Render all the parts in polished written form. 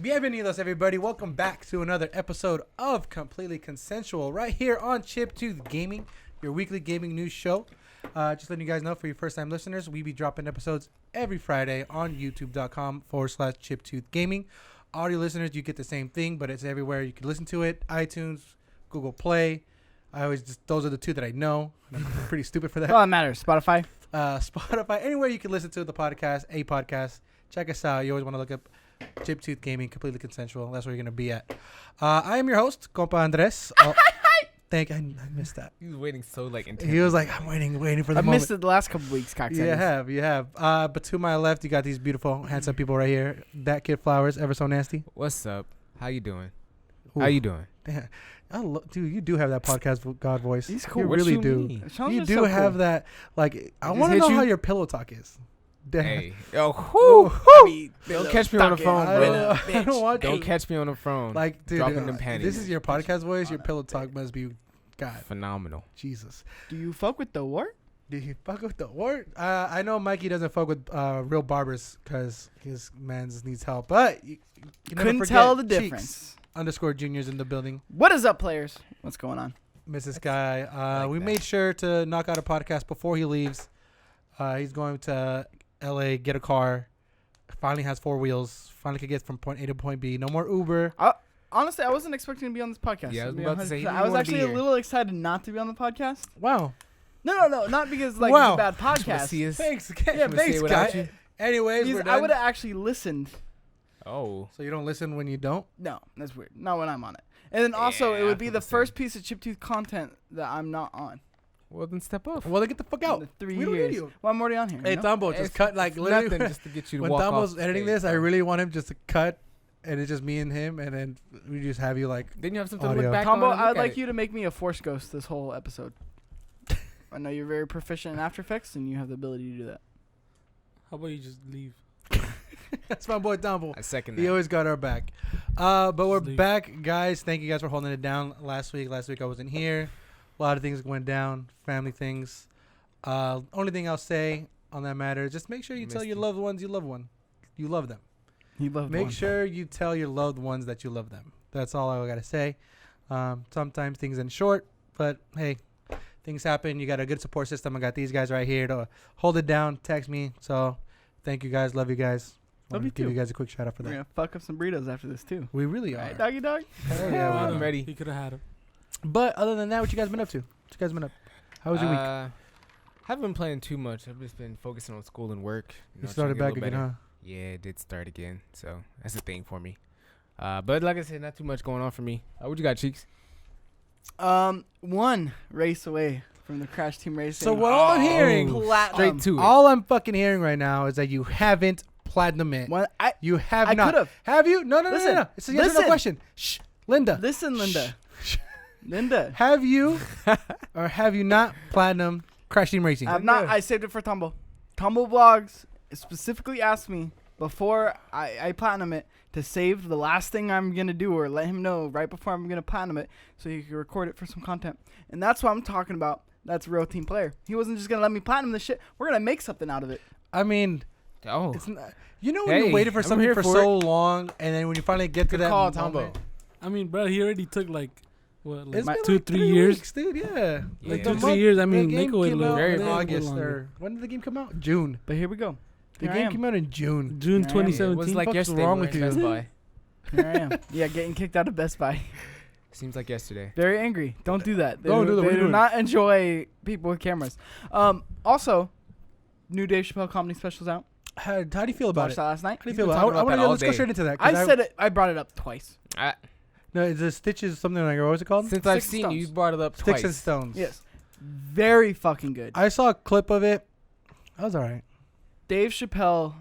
Bienvenidos, everybody. Welcome back to another episode of Completely Consensual right here on Chiptooth Gaming, your weekly gaming news show. Just letting you guys know, for your first-time listeners, we be dropping episodes every Friday on youtube.com/chiptooth gaming. Audio listeners, you get the same thing, but it's everywhere. You can listen to it. iTunes, Google Play. Those are the two that I know. I'm pretty stupid for that. Well, that matters. Spotify. Spotify, anywhere you can listen to the podcast, a podcast. Check us out. You always want to look up Chiptooth Gaming, Completely Consensual. That's where you're going to be at. I am your host, Compa Andres. I missed that. He was waiting so intensely. He was like, I'm waiting for the moment. I missed it the last couple weeks, cocktails. You have. But to my left, you got these beautiful, handsome people right here. That kid Flowers, ever so nasty. What's up? How you doing? Ooh. How you doing? Damn. Dude, you do have that podcast God voice. He's cool. You What really you do. mean? You do have that. Like, I want to know how your pillow talk is. Damn. Hey. Don't catch me on the phone, bro. I don't want Don't to. catch me on the phone. Like, dude, dropping them panties. this is your podcast voice. Your pillow talk must be, God, phenomenal. Jesus. Do you fuck with the wart? Did he fuck with the wart? I know Mikey doesn't fuck with real barbers because his man needs help. But you never Couldn't forget tell the Cheeks difference. _ juniors in the building. What is up, players? What's going on? Mrs. Guy. Like we that. made sure to knock out a podcast before he leaves. He's going to LA, get a car. Finally has 4 wheels. Finally could get from point A to point B. No more Uber. Honestly, I wasn't expecting to be on this podcast. Yeah, I was to be about to say, he 100%. didn't I was wanna actually be a here. little excited not to be on the podcast. Wow. No, not because it's Wow. a bad podcast. See us? Thanks. Yeah, Thanks, without Guy. you? Anyways, Because we're I done. would have actually listened. Oh. So you don't listen when you don't? No, that's weird. Not when I'm on it. And then also, it Yeah, would be I'm the the same. first piece of Chiptooth content that I'm not on. Well, then step off. Well, then get the fuck out. In the 3 We don't need years. you. Well, I'm already on here. Hey, you know? Tambo, just It's cut, like, literally. nothing just to get you to When walk Tambo's off editing stage, this, I bro. really want him just to cut, and it's just me and him, and then we just have you, like, Then you have something Audio. to look back Tombo, on. and I'd look at like it. you to make me a Force Ghost this whole episode. I know you're very proficient in After Effects, and you have the ability to do that. How about you just leave? that's my boy Tambo. I second He that. always got our back. But we're Sleep. back, guys. Thank you guys for holding it down last week. Last week I wasn't here. A lot of things went down, family things. Only thing I'll say on that matter is just make sure you tell Missed your you. loved ones you love one. You love them. He loved Make one. sure you tell your loved ones that you love them. That's all I got to say. Sometimes things end short, but hey, things happen. You got a good support system. I got these guys right here to hold it down. Text me. So thank you guys. Love you guys. Love Wanna you give too. you guys a quick shout out for We're that. going to fuck up some burritos after this, too. We really are. Right, doggy dog? Hell yeah, I'm we are. ready. He could have had him. But other than that, what you guys been up to? What you guys been up? How was your week? Haven't been playing too much. I've just been focusing on school and work. You know, started trying to back get a again, little huh? better. Yeah, it did start again. So that's a thing for me. But like I said, not too much going on for me. What you got, Cheeks? 1 race away from the Crash Team Racing. So what all I'm hearing, Platinum. Straight to it. all I'm fucking hearing right now is that you haven't platinum it. One, You have I not. could've. Have you? No. Listen, It's a yes or no listen. question. Shh, Linda. Listen, Linda. Shh. Linda. Have you or have you not platinum Crash Team Racing? I've not. I saved it for Tambo. Tambo Vlogs specifically asked me before I platinum it to save the last thing I'm going to do or let him know right before I'm going to platinum it so he can record it for some content. And that's what I'm talking about. That's a real team player. He wasn't just going to let me platinum this shit. We're going to make something out of it. I mean, Oh, it's not, you know when you Hey, waited for I'm something here for for so long, and then when you finally get to good that call, moment, Tambo. I mean, bro, he already took like what, like It's been 2, like 3 years. weeks, dude. Yeah, Yeah. like Two, the 3 month- years. I the mean, game make it wait a came little. out very in long. August Longer. or when did the game come out? June. But here we go. The Here I game am. came out in June. June Here I am. it 2017. was like Fuck's yesterday. wrong we with were at you? Best Buy. Here I am. Yeah, getting kicked out of Best Buy. Seems like yesterday. Very angry. Don't do that. They Don't do that. What are They you do doing? not enjoy people with cameras. Also, new Dave Chappelle comedy specials out. How do you feel about Watched it? that last night. How do you We've feel been about it? talking about that all Let's go day. straight into that. 'cause I said it. I brought it up twice. no. The Stitches something like what was it called? Since I've Sticks and seen you, Stones. you brought it up Sticks twice. and Stones. Yes. Very fucking good. I saw a clip of it. That was all right. Dave Chappelle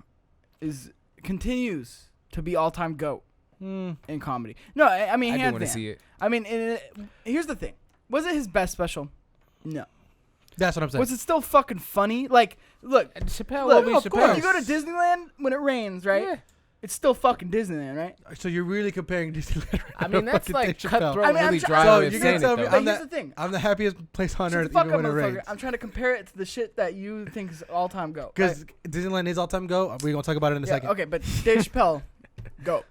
continues to be all-time GOAT Mm. in comedy. No, I mean, I do hands want to down. see it. I mean, here's the thing. Was it his best special? No. That's what I'm saying. Was it still fucking funny? Like, look, And Chappelle look will be of Chappelle. course. you go to Disneyland when it rains, right? Yeah. It's still fucking Disneyland, right? So you're really comparing Disneyland? Right I now mean, to that's fucking like Dave Chappelle. cutthroat, I mean, really I'm dry so way of you're saying gonna tell it, me though. But I'm here's that- the thing. I'm the happiest place on Shut earth, the fuck even up, when it motherfucker. rains. I'm trying to compare it to the shit that you think is all-time GOAT. Because Disneyland is all time go. We're gonna talk about it in a second. Okay, but Dave Chappelle, GOAT.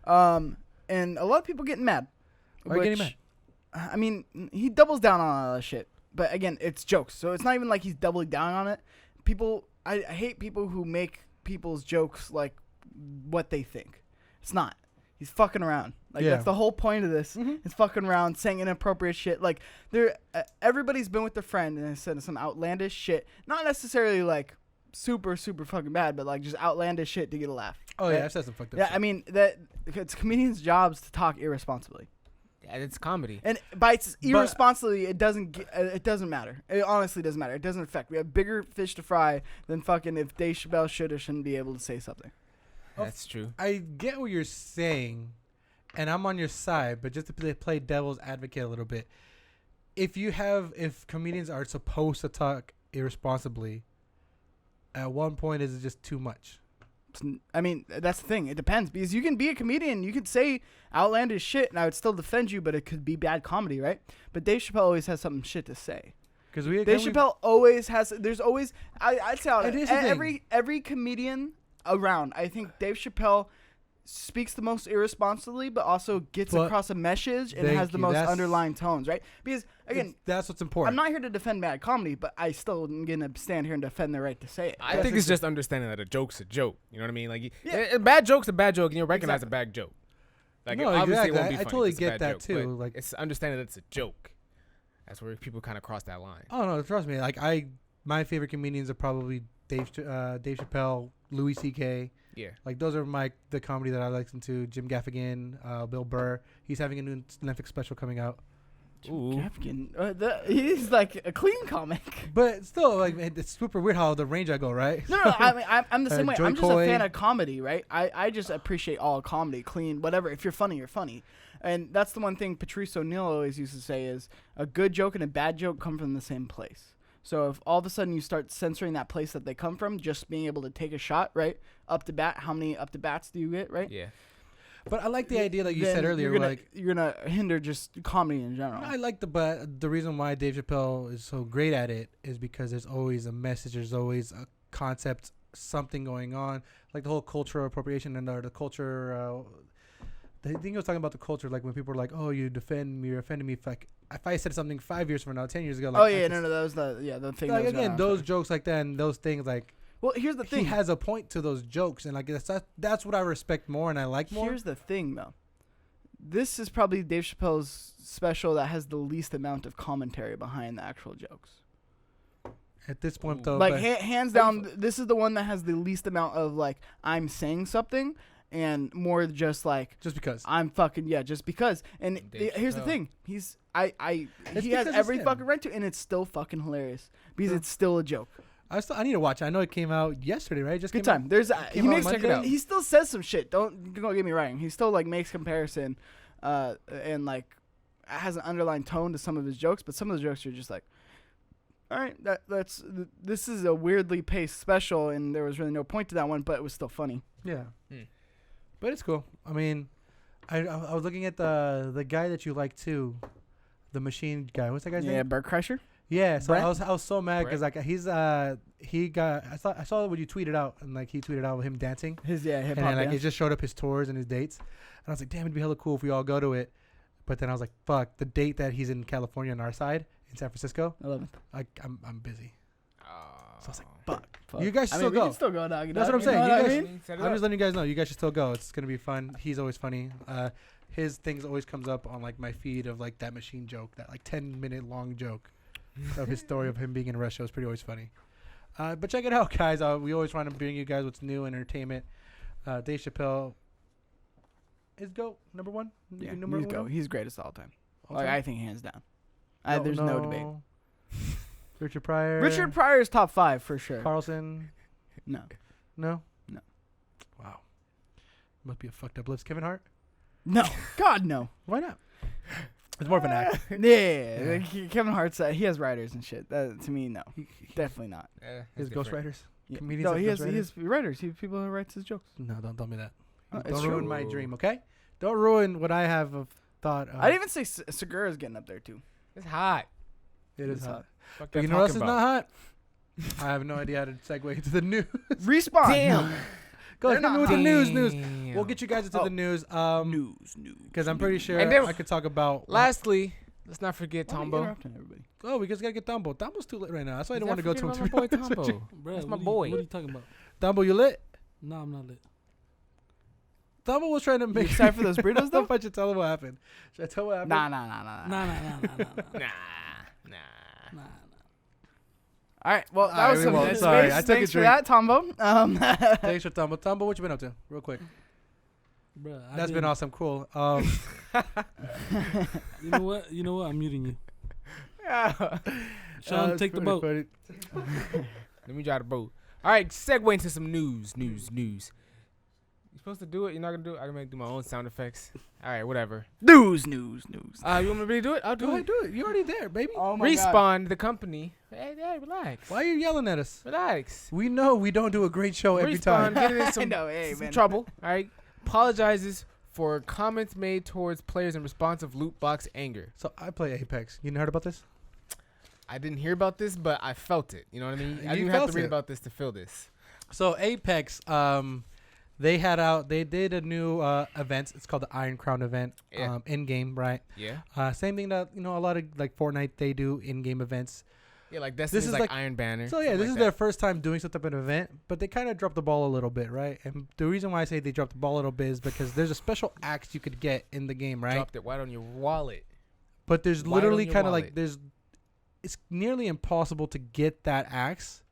And a lot of people getting mad. Why are you getting mad? I mean, he doubles down on all that shit. But again, it's jokes. So it's not even like he's doubling down on it. I hate people who make people's jokes like what they think. It's not. He's fucking around. Like, that's the whole point of this. Mm-hmm. It's fucking around, saying inappropriate shit. Like, everybody's been with their friend and said some outlandish shit. Not necessarily, like, super, super fucking bad, but, like, just outlandish shit to get a laugh. Oh, yeah, I've said some fucked up shit. I mean, it's comedians' jobs to talk irresponsibly. Yeah, it's comedy. And by its irresponsibly, it doesn't matter. It honestly doesn't matter. It doesn't affect. We have bigger fish to fry than fucking if Dave Chappelle should or shouldn't be able to say something. That's true. I get what you're saying, and I'm on your side, but just to play devil's advocate a little bit, if comedians are supposed to talk irresponsibly, at one point is it just too much? I mean, that's the thing. It depends, because you can be a comedian, you could say outlandish shit, and I would still defend you, but it could be bad comedy, right? But Dave Chappelle always has something shit to say. Dave Chappelle always has. There's always. I'd say every comedian around, I think Dave Chappelle speaks the most irresponsibly, but also gets across a message and has the most underlying tones, right? Because again, that's what's important. I'm not here to defend bad comedy, but I still am gonna stand here and defend the right to say it. I think it's just understanding that a joke's a joke. You know what I mean? Like, a bad joke's a bad joke, and you'll recognize a bad joke. Like, no, obviously, it won't be I funny. totally It's a get bad that joke, too. but Like, it's understanding that it's a joke. That's where people kind of cross that line. Oh no, trust me. Like, my favorite comedians are probably Dave Chappelle, Louis C.K. Yeah. Like, those are the comedy that I listen to. Jim Gaffigan, Bill Burr. He's having a new Netflix special coming out. Ooh. Gaffigan, he's like a clean comic. But still, like, it's super weird how the range I go, right? No, I mean, I'm the same way. I'm just Coy. a fan of comedy, right? I just appreciate all comedy, clean, whatever. If you're funny, you're funny. And that's the one thing Patrice O'Neal always used to say is a good joke and a bad joke come from the same place. So if all of a sudden you start censoring that place that they come from, just being able to take a shot, right? Up to bat, how many up to bats do you get, right? Yeah. But I like the idea that you said earlier. You're gonna hinder just comedy in general. I like the reason why Dave Chappelle is so great at it is because there's always a message, there's always a concept, something going on, like the whole cultural appropriation and the culture. I think he was talking about the culture, like when people are like, "Oh, you're offending me." If I said something 5 years from now, 10 years ago, like, that was the thing. Like, again, those jokes like that and those things like. Well, here's the thing. He has a point to those jokes, and like that's what I respect more and I like more. Here's the thing, though. This is probably Dave Chappelle's special that has the least amount of commentary behind the actual jokes. At this point, though, like hands down, this is the one that has the least amount of like I'm saying something, and more just like just because I'm fucking just because. And here's the thing, he has every fucking right to, and it's still fucking hilarious because it's still a joke. I need to watch it. I know it came out yesterday, right? Good time. He still says some shit. Don't get me wrong. He still like makes comparison, and like has an underlying tone to some of his jokes. But some of the jokes are just like, all right, this is a weirdly paced special, and there was really no point to that one, but it was still funny. Yeah, but it's cool. I mean, I was looking at the guy that you like too, the machine guy. What's that guy's name? Yeah, Bert Kreischer. Yeah, so I was so mad because like I saw what you tweeted out, and like he tweeted out with him dancing. Hip hop. And like it just showed up his tours and his dates, and I was like, damn, it'd be hella cool if we all go to it. But then I was like, fuck, the date that he's in California on our side in San Francisco, 11th. I'm busy. So I was like, fuck. Fuck. You guys should still go. We can still go, dog. That's what I'm saying. You I'm just letting you guys know. You guys should still go. It's gonna be fun. He's always funny. His things always comes up on like my feed of like that machine joke, that like 10-minute long joke of his story of him being in Russia. It was pretty always funny. But check it out, guys. We always try to bring you guys what's new in entertainment. Dave Chappelle is GOAT, number one. Yeah, he's GOAT. He's greatest all time. All like, time? I think hands down. There's no debate. Richard Pryor. Richard Pryor's top 5 for sure. Carlson. No. No. No. Wow. Must be a fucked up list. Kevin Hart. No. God no. Why not? It's more of an act. Yeah. Kevin Hart's he has writers and shit. To me, no. Definitely not. His ghostwriters. Yeah. Comedians. No, he has writers. He has people who writes his jokes. No, don't tell me that. Don't ruin my dream, okay? Don't ruin what I have of thought. I'd even say Segura's getting up there too. It's hot. It is hot. Fuck But you know what else is not hot? I have no idea how to segue into the news. Respawn. Damn. Go hit me with the news. We'll Damn. get you guys into the news. News. Because I'm pretty sure And then- I could talk about. Lastly, let's not forget Why are you Tambo. interrupting everybody? Oh, we just gotta get Tambo. Tambo's too lit right now. That's why I Let's don't want to not go to forget him. about my boy To Tambo. Bruh, That's my what boy. What are you talking about? Tambo, you lit? No, I'm not lit. Tambo was trying to You make. excited for those burritos though? If I should tell him what happened. Should I tell him what happened? Nah. Nah. Nah. All right. Well, that was Alright, some well, good sorry, space. I took a Thanks for drink. that, Tambo. Thanks for Tambo. Tambo, what you been up to? Real quick. Bruh, That's been awesome. Cool. You know what? I'm muting you. Sean, that's take the pretty boat. funny. Let me drive the boat. All right, segue into some news. You supposed to do it? You're not gonna do it? I'm gonna do my own sound effects. All right, whatever. News. You want me to do it? I'll Go do ahead, it. do it. You're already there, baby. Oh my God. Respawn, the company. Hey, relax. Why are you yelling at us? Relax. We know we don't do a great show every Respawn, time. getting in I some, know, hey, some man. trouble. All right. Apologizes for comments made towards players in response of loot box anger. So I play Apex. You heard about this? I didn't hear about this, but I felt it. You know what I mean? I You didn't have felt to read it. about this to feel this. So Apex, they did a new event. It's called the Iron Crown event. Yeah. In game, right? Yeah. Same thing that a lot of like Fortnite they do in game events. Yeah, like Destiny's is like like- Iron Banner. So yeah, something this like is that. their first time doing some type of event, but they kind of dropped the ball a little bit, right? And the reason why I say they dropped the ball a little bit is because there's a special axe you could get in the game, right? Dropped it right on your wallet. But there's Right literally on your kind of wallet. like it's nearly impossible to get that axe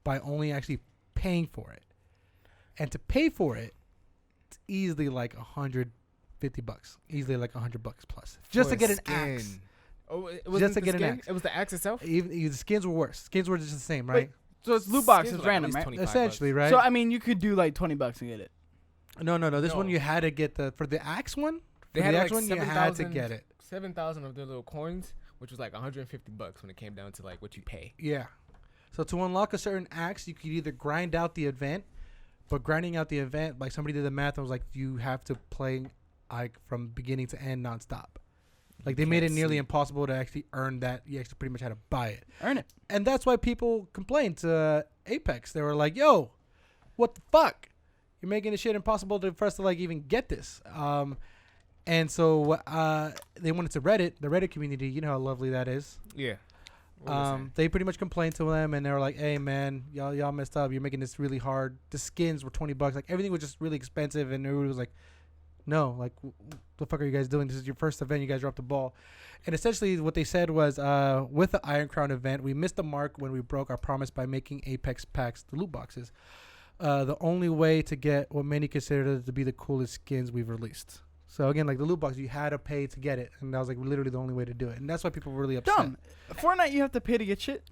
by only actually paying for it. And to pay for it, it's easily like $150, easily like $100 plus, just For to a get an skin. axe. Oh, it Just wasn't to the get an skin? axe. It was the axe itself. Even the skins were worse. Skins were just the same, Wait, right? So it's loot Skins boxes were like at random, least right? 25 Essentially, bucks. right? So I mean, you could do like $20 and get it. No. This one No. you had to get for the axe one. They For had the like axe one, you had to get it. 7,000 of their little coins, which was like $150 when it came down to like what you pay. Yeah. So to unlock a certain axe, you could either grind out the event, but grinding out the event, like somebody did the math and was like, you have to play like from beginning to end nonstop. Like they made it can't nearly see. impossible to actually earn that. You actually pretty much had to buy it. Earn it. And that's why people complained to Apex. They were like, yo, what the fuck? You're making this shit impossible for us to like even get this. And so they went to Reddit, the Reddit community. You know how lovely that is. Yeah. What was They pretty much complained to them, and they were like, "Hey, man, y'all messed up. You're making this really hard. The skins were $20. Like everything was just really expensive." And everybody was like, "No, like, the fuck are you guys doing? This is your first event. You guys dropped the ball." And essentially, what they said was, with the Iron Crown event, we missed the mark when we broke our promise by making Apex packs, the loot boxes, the only way to get what many consider to be the coolest skins we've released. So again, like the loot box, you had to pay to get it, and that was like literally the only way to do it, and that's why people were really upset. Dumb. Fortnite, you have to pay to get shit.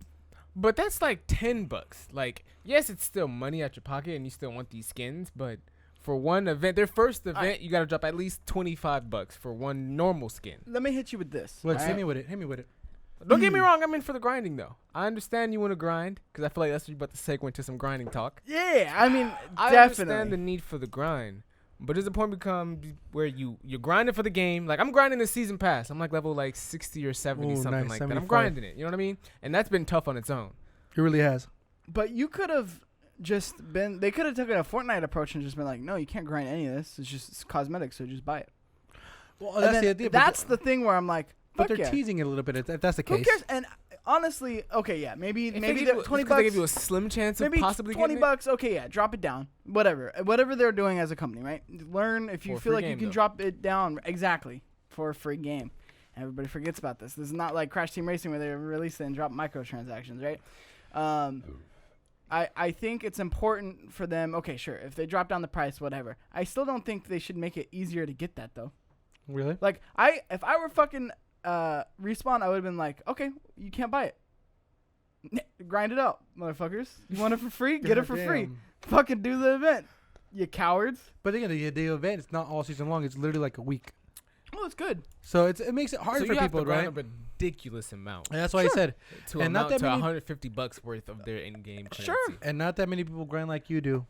But that's like $10. Like, yes, it's still money out your pocket, and you still want these skins. But for one event, their first event, you gotta drop at least $25 for one normal skin. Let me hit you with this. Look, alright? hit me with it. Hit me with it. Don't get me wrong, I'm in for the grinding though. I understand you want to grind because I feel like that's what you're about to segue into some grinding talk. Yeah, I mean, I definitely. understand the need for the grind, but does the point become where you're grinding for the game? Like I'm grinding the season pass. I'm like level like 60 or 70, Ooh, something nice, like that. 75. I'm grinding it. You know what I mean? And that's been tough on its own. It really has. But you could have just been. They could have taken a Fortnite approach and just been like, "No, you can't grind any of this. It's cosmetic, so just buy it." Well, And that's then the idea. That's the thing where I'm like, but "Fuck they're yeah." teasing it a little bit. If that's the Who case. cares? And honestly, okay, yeah, maybe If maybe they the give you, $20 just 'cause they give you a slim chance of maybe possibly $20 getting it. Okay, yeah, drop it down. Whatever they're doing as a company, right? Learn if you For a feel free like you game, can though. drop it down exactly for a free game. Everybody forgets about this. This is not like Crash Team Racing where they release it and drop microtransactions, right? I think it's important for them. Okay, sure, if they drop down the price, whatever. I still don't think they should make it easier to get that though. Really? Like if I were fucking Respawn, I would have been like, okay, you can't buy it. Grind it out, motherfuckers. You want it for free? Get it for free. Goddamn. Fucking do the event, you cowards. But again, the event it's not all season long. It's literally like a week. Well, it's good. So it makes it hard So for you have people, to grind right? a ridiculous amount And that's why I said, to And not amount that to many- $150 worth of their in-game currency. Sure. and not that many people grind like you do.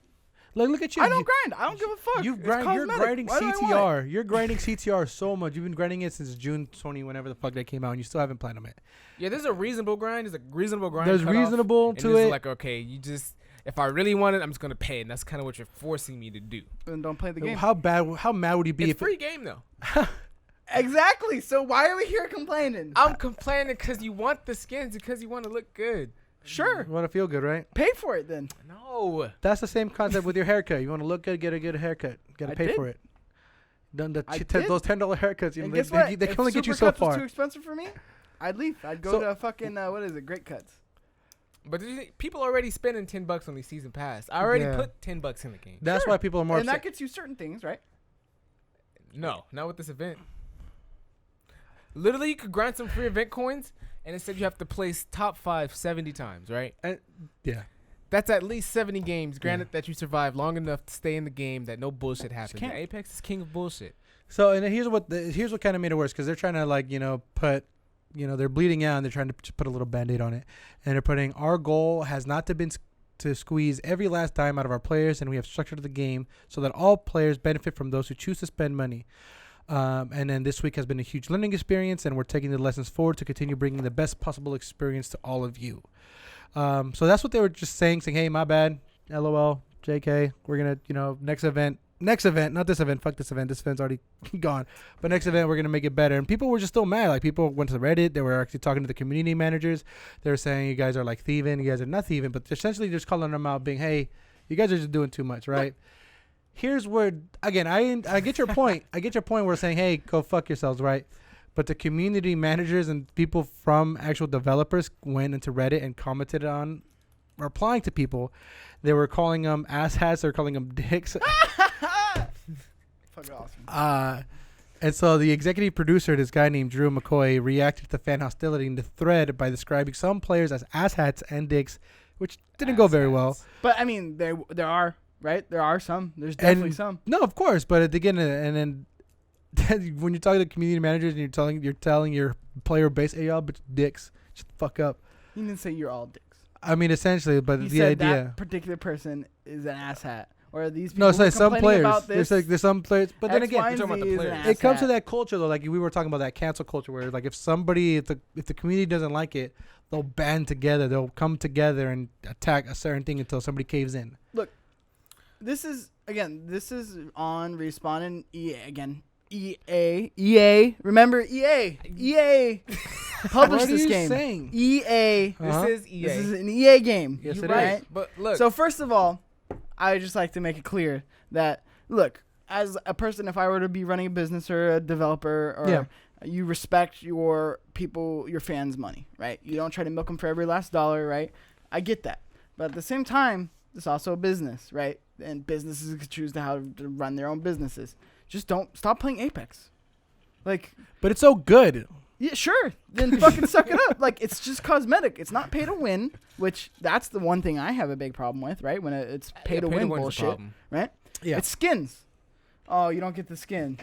Like, look at you. I don't grind. I don't give a fuck. You're It's grinding cosmetic. Why do I want it? CTR. You're grinding CTR so much. You've been grinding it since June 20, whenever the fuck that came out, and you still haven't platinum it. Yeah, there's a reasonable grind. There's a reasonable grind. There's cutoff, reasonable and to there's it. like, okay, you just if I really want it, I'm just gonna pay it. And that's kind of what you're forcing me to do. Then don't play the game. How mad would you be It's if free game though. Exactly. So why are we here complaining? I'm complaining because you want the skins, because you want to look good. Sure. you want to feel good, right? Pay for it then. No. That's the same concept with your haircut. You want to look good, get a good haircut. Got to I pay did. for it. Done the I those did. $10 haircuts. And they guess what? they If can only get you Supercuts so was far. too expensive for me, I'd leave. I'd go So- to fucking what is it? Great Cuts. But people already spending $10 on the season pass. I already Yeah. put $10 in the game. That's Sure. why people are more And that upset. gets you certain things, right? No, not with this event. Literally, you could grind some free event coins, and it said you have to place top 5 70 times, right? Yeah. That's at least 70 games. Granted that you survive long enough to stay in the game, that no bullshit happens. can't- Apex is king of bullshit. So and here's what kind of made it worse because they're trying to put they're bleeding out and they're trying to just put a little band-aid on it, and they're putting our goal has not to been to squeeze every last dime out of our players, and we have structured the game so that all players benefit from those who choose to spend money. And then this week has been a huge learning experience, and we're taking the lessons forward to continue bringing the best possible experience to all of you. So that's what they were just saying, hey, my bad, LOL, JK, we're going to, next event, not this event, fuck this event's already gone, but next event, we're going to make it better. And people were just still mad. Like, people went to Reddit, they were actually talking to the community managers. They were saying, you guys are like thieving, you guys are not thieving, but essentially just calling them out, being, hey, you guys are just doing too much, right? Here's where, again, I get your point. I get your point where saying, hey, go fuck yourselves, right? But the community managers and people from actual developers went into Reddit and commented on replying to people. They were calling them asshats. They were calling them dicks. Fucking awesome. And so the executive producer, this guy named Drew McCoy, reacted to fan hostility in the thread by describing some players as asshats and dicks, which didn't go very well. But I mean, there are, right? There are some. There's definitely And- some. No, of course, but at the beginning, and then when you're talking to community managers and you're telling your player base, hey, y'all, bitch, dicks, shut the fuck up. You didn't say you're all dicks. I mean, essentially, but You the said idea. that particular person is an asshat, or these people No, it's who are like some complaining players. about this. There's some players, but then X, again, Y, and You're talking about Z the is an players. it comes to asshat. that culture though. Like we were talking about that cancel culture, where like if the community doesn't like it, they'll band together. They'll come together and attack a certain thing until somebody caves in. This is on Respawn and EA again. EA. Remember EA. EA published What are this you game. saying? EA. Uh-huh. This is EA. This is an EA game. Yes, You're it right. is. But look, So first of all, I would just like to make it clear that look, as a person, if I were to be running a business or a developer, or Yeah. you respect your people, your fans' money, right? You don't try to milk them for every last dollar, right? I get that, but at the same time, it's also a business, right? And businesses can choose how to run their own businesses. Just don't stop playing Apex. Like, But it's so good. yeah, sure. Then fucking suck it up. Like, it's just cosmetic. It's not pay to win, which that's the one thing I have a big problem with, right? When it's pay to win win's a bullshit, problem. right? Yeah. It's skins. Oh, you don't get the skin.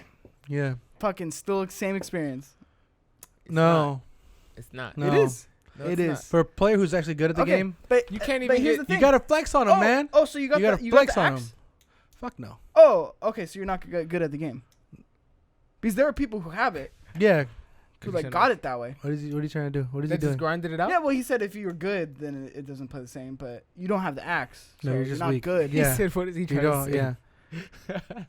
Yeah. Fucking still same experience. No. It's not. No. It is. No, It it's is. not. For a player who's actually good at the Okay, game, But You can't but even here's get- the you thing. gotta flex on him, man. Oh, so you got You gotta the, you flex got the on axe? him. Fuck no. Oh, okay. So you're not good at the game. Because there are people who have it Yeah. who like got it that way. What is he trying to do? What is They he just doing? grinded it out. Yeah, well, he said if you were good, then it doesn't play the same. But you don't have the axe, so No, you're you're just not weak. good. Yeah. He said, "What is he You trying to don't. say?" Yeah.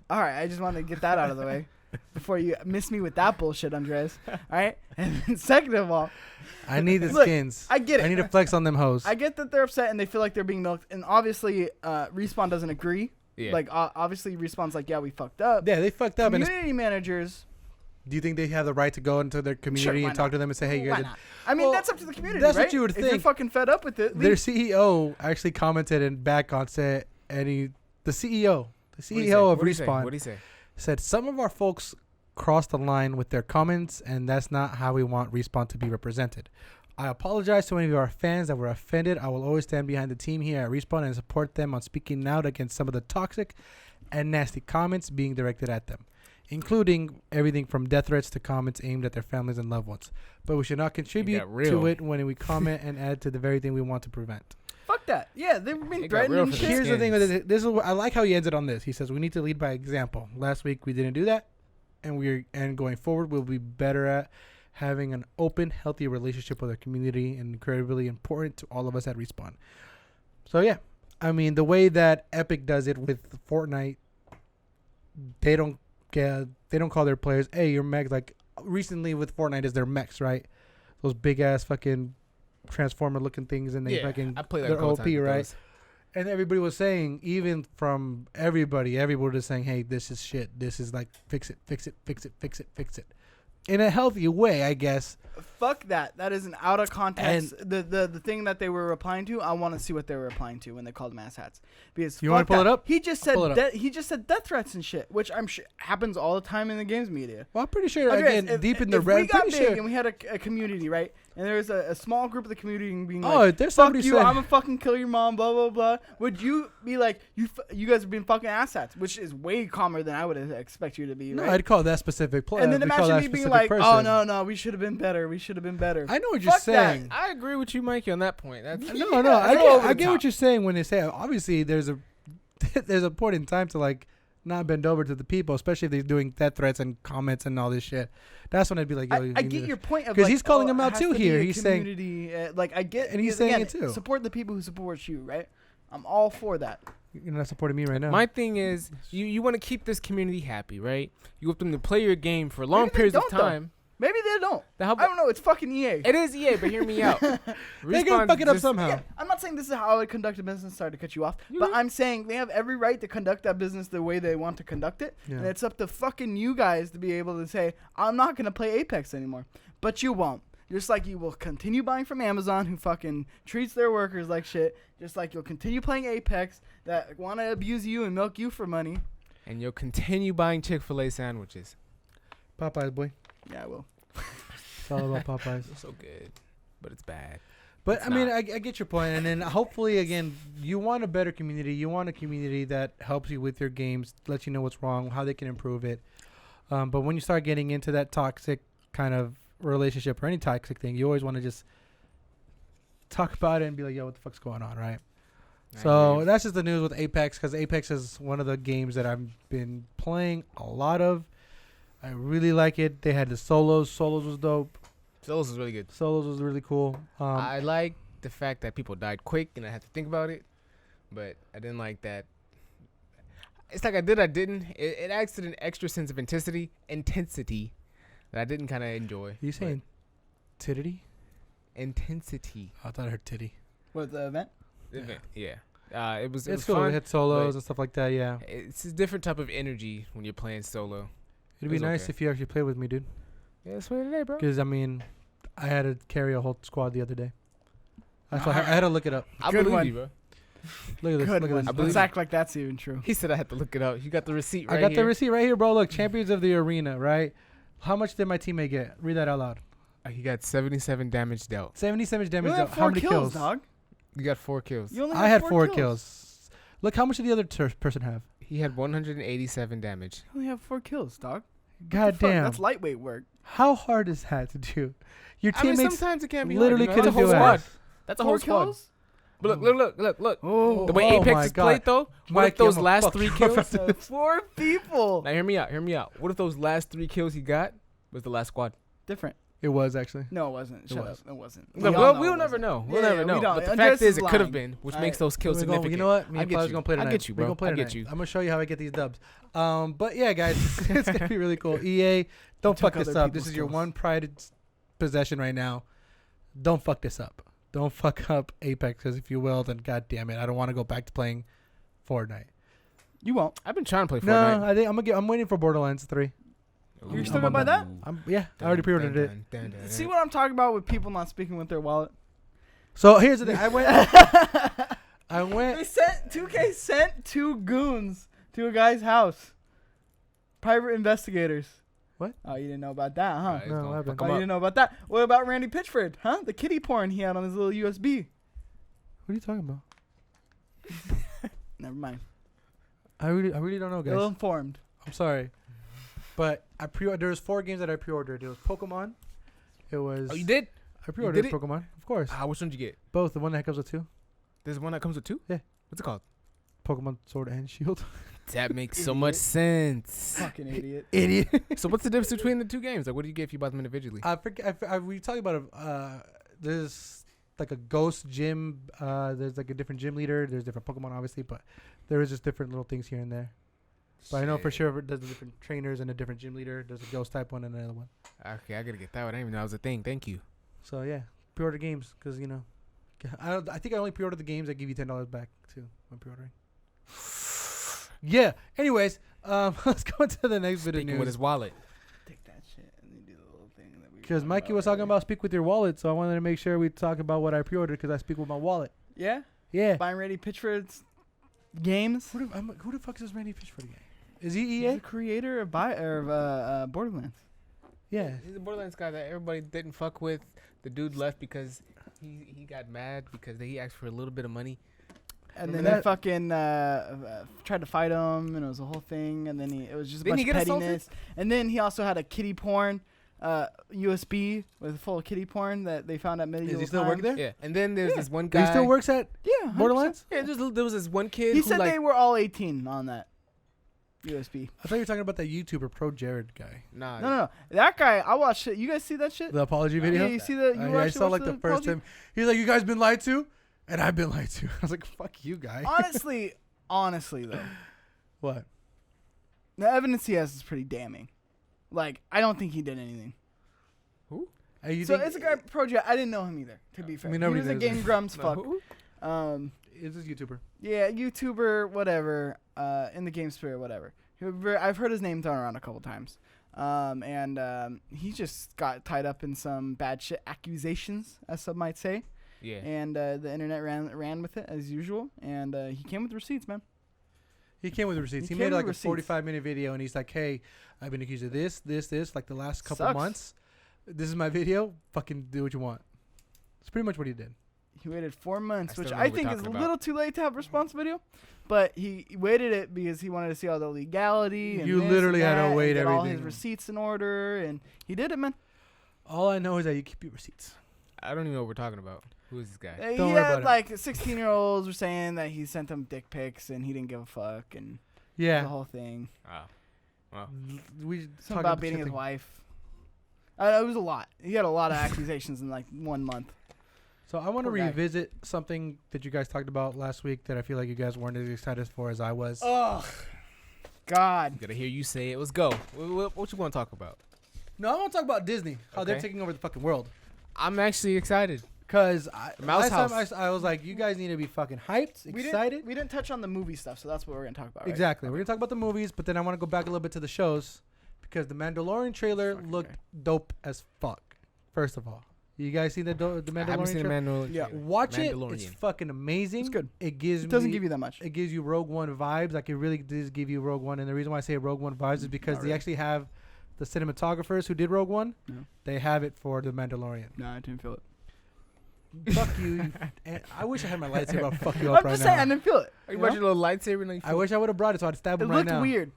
All right, I just wanted to get that out of the way before you miss me with that bullshit, Andres. All right, and then second of all, I need the Look, skins. I get it. I need to flex on them hoes. I get that they're upset and they feel like they're being milked, and obviously, Respawn doesn't agree. Yeah. Like, obviously, Respawn's like, yeah, we fucked up. Yeah, they fucked up. And Community managers. do you think they have the right to go into their community why and talk not? to them and say, hey, you Why guys? not? I mean, Well, that's up to the community. that's what right? you would If you're think. fucking fed up with it, Their leave. CEO actually commented and back on said, and the CEO What'd he say? of What'd he say? Respawn What'd he say? said some of our folks crossed the line with their comments, and that's not how we want Respawn to be represented. I apologize to any of our fans that were offended. I will always stand behind the team here at Respawn and support them on speaking out against some of the toxic and nasty comments being directed at them, including everything from death threats to comments aimed at their families and loved ones. But we should not contribute real. to it when we comment and add to the very thing we want to prevent. Fuck that. Yeah, they've been It got real threatening for shit. the Here's the thing with skins. it. This is what, I like how he ends it on this. He says we need to lead by example. Last week we didn't do that, and going forward we'll be better at having an open, healthy relationship with our community, and incredibly important to all of us at Respawn. So yeah, I mean, the way that Epic does it with Fortnite, they don't call their players, hey, you're mechs. Like recently with Fortnite is their mechs, right? Those big ass fucking transformer looking things, and they fucking I played that they're a couple OP, times with right? those. And everybody was saying, even from everybody was saying, hey, this is shit. This is like, fix it. In a healthy way, I guess. Fuck that. That is an out of context. The thing that they were replying to, I want to see what they were replying to when they called them asshats. Because You want to pull it up? He just said Pull it up. he just said death threats and shit, which I'm sure happens all the time in the games media. Well, I'm pretty sure, Okay, again, deep in the if red, we got pretty big sure. and we had a community, right? And there was a small group of the community being Oh, like, there's fuck somebody you, said- I'm gonna fucking kill your mom, blah, blah, blah. Would you be like, you guys are being fucking asshats, which is way calmer than I would expect you to be, No, right? I'd call that specific player. And then I'd call imagine that me being specific like, person. oh, no, we should have been better. I know what you're Fuck that. saying. I agree with you, Mikey, on that point. That's No, Yeah, I it's over get, I the get top. what you're saying when they say, obviously, there's a point in time to, like, not bend over to the people, especially if they're doing death threats and comments and all this shit. That's when I'd be like, yo, I get your point of 'cause like, he's calling him it out has too to be here. a He's saying- community, like I get, and he's because, saying again, it too. Support the people who support you, right? I'm all for that. You're not supporting me right now. My thing is, you want to keep this community happy, right? You want them to play your game for long Maybe they periods of don't, though. time. Maybe they don't. Then how I don't know. It's fucking EA. It is EA, but hear me out. They're Respawn gonna fuck it up just- somehow. Yeah, I'm not saying this is how I would conduct a business. Sorry to cut you off, You but good. I'm saying they have every right to conduct that business the way they want to conduct it, Yeah. and it's up to fucking you guys to be able to say, I'm not gonna play Apex anymore. But you won't. Just like you will continue buying from Amazon, who fucking treats their workers like shit. Just like you'll continue playing Apex, that want to abuse you and milk you for money. And you'll continue buying Chick-fil-A sandwiches. Popeyes, boy. Yeah, I will. It's all about Popeyes. It's so good, but it's bad. But It's I mean, not. I get your point, and then hopefully, again, you want a better community. You want a community that helps you with your games, lets you know what's wrong, how they can improve it. But when you start getting into that toxic kind of relationship or any toxic thing, you always want to just talk about it and be like, "Yo, what the fuck's going on?" Right? So that's just the news with Apex, because Apex is one of the games that I've been playing a lot of. I really like it. They had the solos. Solos was dope. Solos was really good. Solos was really cool. I like the fact that people died quick and I had to think about it, but I didn't like that. It's like I didn't. It adds to an extra sense of intensity that I didn't kind of enjoy. you saying titty? Intensity? I thought I heard titty. What, the event? Yeah. It was It's it cool. was We fun. had solos but- and stuff like that. Yeah, It's a different type of energy when you're playing solo. it'd be was nice okay. if you actually played with me, dude. Yeah, that's what it is, bro. Because I mean, I had to carry a whole squad the other day. I had to look it up. I Good believe one. you, bro. Look at this. Good Look one. at I this. believe Let's act like that's even true. He said I had to look it up. You got the receipt right I got here. the receipt right here, bro. Look, champions of the arena, right? How much did my teammate get? Read that out loud. He got 77 damage dealt. 77 You damage. only have How 4 many kills, kills? dog. You got 4 kills. You only I had 4 kills. kills. Look, how much did the other person have? He had 187 damage. You only have 4 kills, dog. God Fuck, damn. that's lightweight work. How hard is that to do? Your I mean, teammates sometimes it can be literally hard, you know? couldn't That's a do whole it. squad. That's a 4 whole squad. kills? But look. Oh, The way Oh Apex my is God. played, though, what if Mikey, those I'm last fuck 3 you. kills... 4 people. Now, hear me out. What if those last 3 kills he got was the last squad? Different. It was actually. No, it wasn't. It Shut was. up. It wasn't. No, We all know we'll it never wasn't. know. We'll Yeah, never we know. don't. But the Andres fact is, is it could have lying. been, which All makes right. those kills We're gonna- significant. you know what? Me I and get Paul's you. gonna play tonight. I get you, We're bro. gonna play I get tonight. you. I'm gonna show you how I get these dubs. But yeah, guys, it's gonna be really cool. EA, don't Took fuck this other up. people's This is your kills. one prided possession right now. Don't fuck this up. Don't fuck up Apex, because if you will, then god damn it, I don't want to go back to playing Fortnite. You won't. I've been trying to play No, Fortnite. I think I'm waiting for Borderlands 3. You're Ooh. still gonna buy that? Yeah, I already pre-ordered it. See what I'm talking about with people not speaking with their wallet? So here's the thing. I They went. sent 2K sent 2 goons to a guy's house. Private investigators. What? Oh, you didn't know about that, huh? Alright, No, gonna what happened? fuck Oh, 'em you up. didn't know about that. What about Randy Pitchford, huh? The kitty porn he had on his little USB. What are you talking about? Never mind. I really don't know, guys. Ill informed. I'm sorry, but there was 4 games that I pre-ordered. It was Pokemon. It was. Oh, you did? I pre-ordered did it? Pokemon, of course. Which one did you get? Both. The one that comes with 2. There's one that comes with 2? Yeah. What's it called? Pokemon Sword and Shield. That makes so much sense. Fucking idiot. Idiot. So what's the difference between the 2 games? Like, what do you get if you buy them individually? I forget. We talked about it. There's like a ghost gym. There's like a different gym leader. There's different Pokemon, obviously, but there is just different little things here and there. But I know for sure there's different trainers and a different gym leader. There's a ghost type one and another one. Okay, I gotta get that one. I didn't even know that was a thing. Thank you. So yeah, pre-order games because I think I only pre-order the games that give you $10 back too when pre-ordering. Yeah. Anyways, let's go into the next bit of Speaking with news. his wallet. Take that shit and then do the little thing that we. Because Mikey was talking about speak with your wallet, so I wanted to make sure we talk about what I pre-ordered because I speak with my wallet. Yeah. Yeah. Buying Ready Pitchford's games. Who the fuck is Randy Pitchford again? Is he He's EA? the creator of Borderlands. Yeah. He's a Borderlands guy that everybody didn't fuck with. The dude left because he got mad because he asked for a little bit of money. And Remember then they that? fucking tried to fight him, and it was a whole thing. And then it was just a Didn't bunch he of get assaulted? pettiness. And then he also had a kitty porn USB with full of kitty porn that they found at medieval Does he still work times. there? Yeah, and then there's Yeah. this one He guy. still works at Yeah, 100%. Borderlands? Yeah, there was this one kid He who said like they were all 18 on that USB. I thought you were talking about that YouTuber Pro Jared guy. nah. No. That guy, I watched it. You guys see that shit? The apology video? Yeah, you see that? Yeah, I saw like the first time. He's like, you guys been lied to? And I've been lied to. I was like, fuck you, guy. Honestly though, What? the evidence he has is pretty damning. Like, I don't think he did anything. You So think- it's a guy, Project. I didn't know him either, to be fair. mean, He nobody was a does. Game Grumps No, fuck. who? It's this YouTuber. Yeah, YouTuber, whatever, in the game spirit, whatever. I've heard his name thrown around a couple times. And he just got tied up in some bad shit accusations, as some might say. Yeah. And the internet ran with it, as usual. And he came with receipts, man. He came with receipts. He He made came like with a 45-minute video, and he's like, hey, I've been accused of this, like the last couple Sucks. months. This is my video. Fucking do what you want. It's pretty much what he did. He waited 4 months, I which still know I what we're think is a talking about. little too late to have a response video. But he waited it because he wanted to see all the legality. And You this literally and had to that, wait and get all his everything. receipts in order, and he did it, man. All I know is that you keep your receipts. I don't even know what we're talking about. Who is this guy? He Don't worry had about it. like 16-year-olds were saying that he sent them dick pics and he didn't give a fuck and the Yeah. whole thing. Oh. We Something about beating his wife. It was a lot. He had a lot of accusations in like 1 month. So I want to Poor guy. revisit something that you guys talked about last week that I feel like you guys weren't as excited for as I was. Oh, God. Gotta hear you say it. Let's go. What you want to talk about? No, I want to talk about Disney. How they're Okay. taking over the fucking world. I'm actually excited. Because Mouse last House. time I was like, you guys need to be fucking hyped, excited. We didn't touch on the movie stuff, so that's what we're going to talk about, right? Exactly. We're going to talk about the movies, but then I want to go back a little bit to the shows because the Mandalorian trailer Fucking looked right. dope as fuck, first of all. You guys seen the Mandalorian I haven't seen the trailer? Mandalorian. Yeah. Watch it. It's Mandalorian. fucking amazing. It's good. It gives It doesn't me, give you that much. it gives you Rogue One vibes. Like it really does give you Rogue One. And the reason why I say Rogue One vibes is because Not they really. actually have the cinematographers who did Rogue One. No. They have it for the Mandalorian. No, I didn't feel it. Fuck you. And I wish I had my lightsaber. I'll fuck you up I'm right just now. saying, I didn't feel it. Are you you watching know? a little lightsaber? And I wish I would have brought it so I'd stab It him right looked now. weird.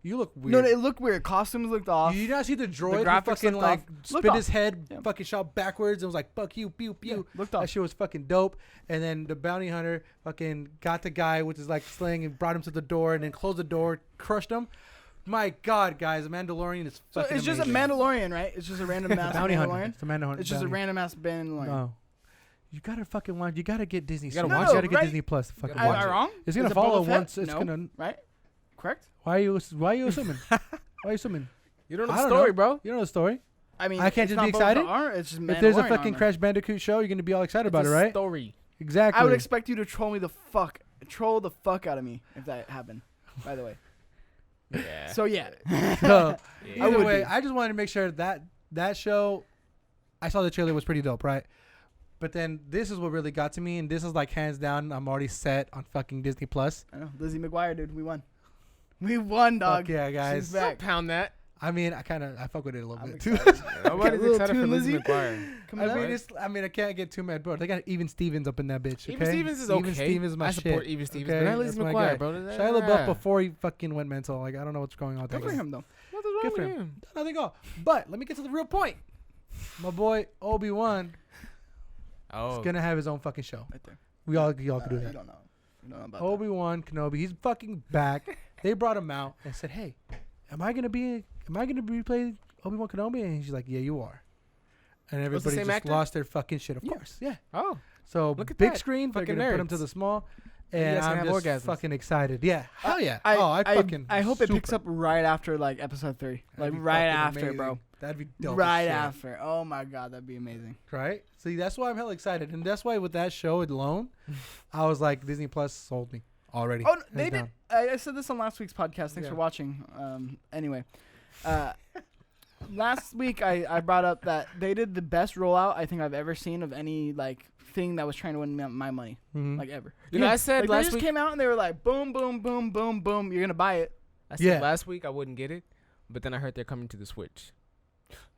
You look weird. No, it looked weird. Costumes looked off. You not see the droid who graphics fucking looked like off. Looked spin off. his head, Yeah. fucking shot backwards, and was like, "Fuck you, pew pew." Yeah, looked That off. shit was fucking dope. And then the bounty hunter fucking got the guy, which is like slaying, and brought him to the door, and then closed the door, crushed him. My God, guys, the Mandalorian is So fucking it's just a amazing. Mandalorian, right? It's just a random ass bounty hunter. Mandalorian. It's the Mandalorian. It's just a random ass Mandalorian. No, you gotta fucking watch. You gotta get Disney. You gotta Plus. watch You it. gotta get right? Disney Plus. To fucking gotta Am watch I it. wrong? It's gonna Is it follow Boba Fett? once. It's No. gonna. Right? Correct? Why are you assuming? Why are you assuming? You don't know I the don't story, know. bro. You know the story. I mean, I can't it's just be not Boba Fett excited? armor, it's just If there's a Mandalorian fucking armor. Crash Bandicoot show, you're gonna be all excited about It's it, a right? Story. Exactly. I would expect you to troll the fuck out of me if that happened. By the way. Yeah. So yeah. So, Yeah. either would way, be. I just wanted to make sure that show, I saw the trailer was pretty dope, right? But then this is what really got to me, and this is like hands down, I'm already set on fucking Disney Plus. I know. Lizzie McGuire, dude, we won. We won, dog. Fuck yeah, guys. She's back. Don't pound that. I mean, I fuck with it a little I'm bit too. excited. Nobody's little excited for tune, Lizzie Lizzie. McGuire. Coming up. I mean, I can't get too mad, bro. They got Even Stevens up in that bitch. Okay? Even Stevens is okay. Even Stevens is my I support shit. Even Stevens, Okay? but not That's Lizzie my guy. McGuire, bro. Shia LaBeouf before he fucking went mental. Like, I don't know what's going on with Good that for guy. him, though. What's wrong Good for with him. him? Nothing at all. But let me get to the real point. My boy Obi-Wan Oh. is gonna have his own fucking show. Right there. Y'all can do You that. don't know. You don't know about that. Obi-Wan Kenobi, he's fucking back. They brought him out and said, "Hey, am I gonna be playing Obi-Wan Kenobi?" And she's like, "Yeah, you are." and the everybody same just actor? lost their fucking shit. Of Yeah. course, yeah. Oh, So Look at big that. screen, they're Fucking gonna put them to nerds. the small, You and guys can I'm have just orgasms. fucking excited. Yeah, hell yeah. I hope it picks up right after like episode 3, That'd like be right fucking after, amazing. bro. That'd be dope. as Right shit. after. Oh my god, that'd be amazing. Right? See, that's why I'm hella excited, and that's why with that show alone, I was like, Disney Plus sold me already. Oh, they Hands did. down. I said this on last week's podcast. Thanks Yeah. for watching. Anyway, last week I brought up that they did the best rollout I think I've ever seen of any like thing that was trying to win my money, Mhm. like ever. you know, I said Like, they last just week. came out and they were like, boom, boom, boom, boom, boom. You're gonna buy it. I said Yeah. last week I wouldn't get it, but then I heard they're coming to the Switch,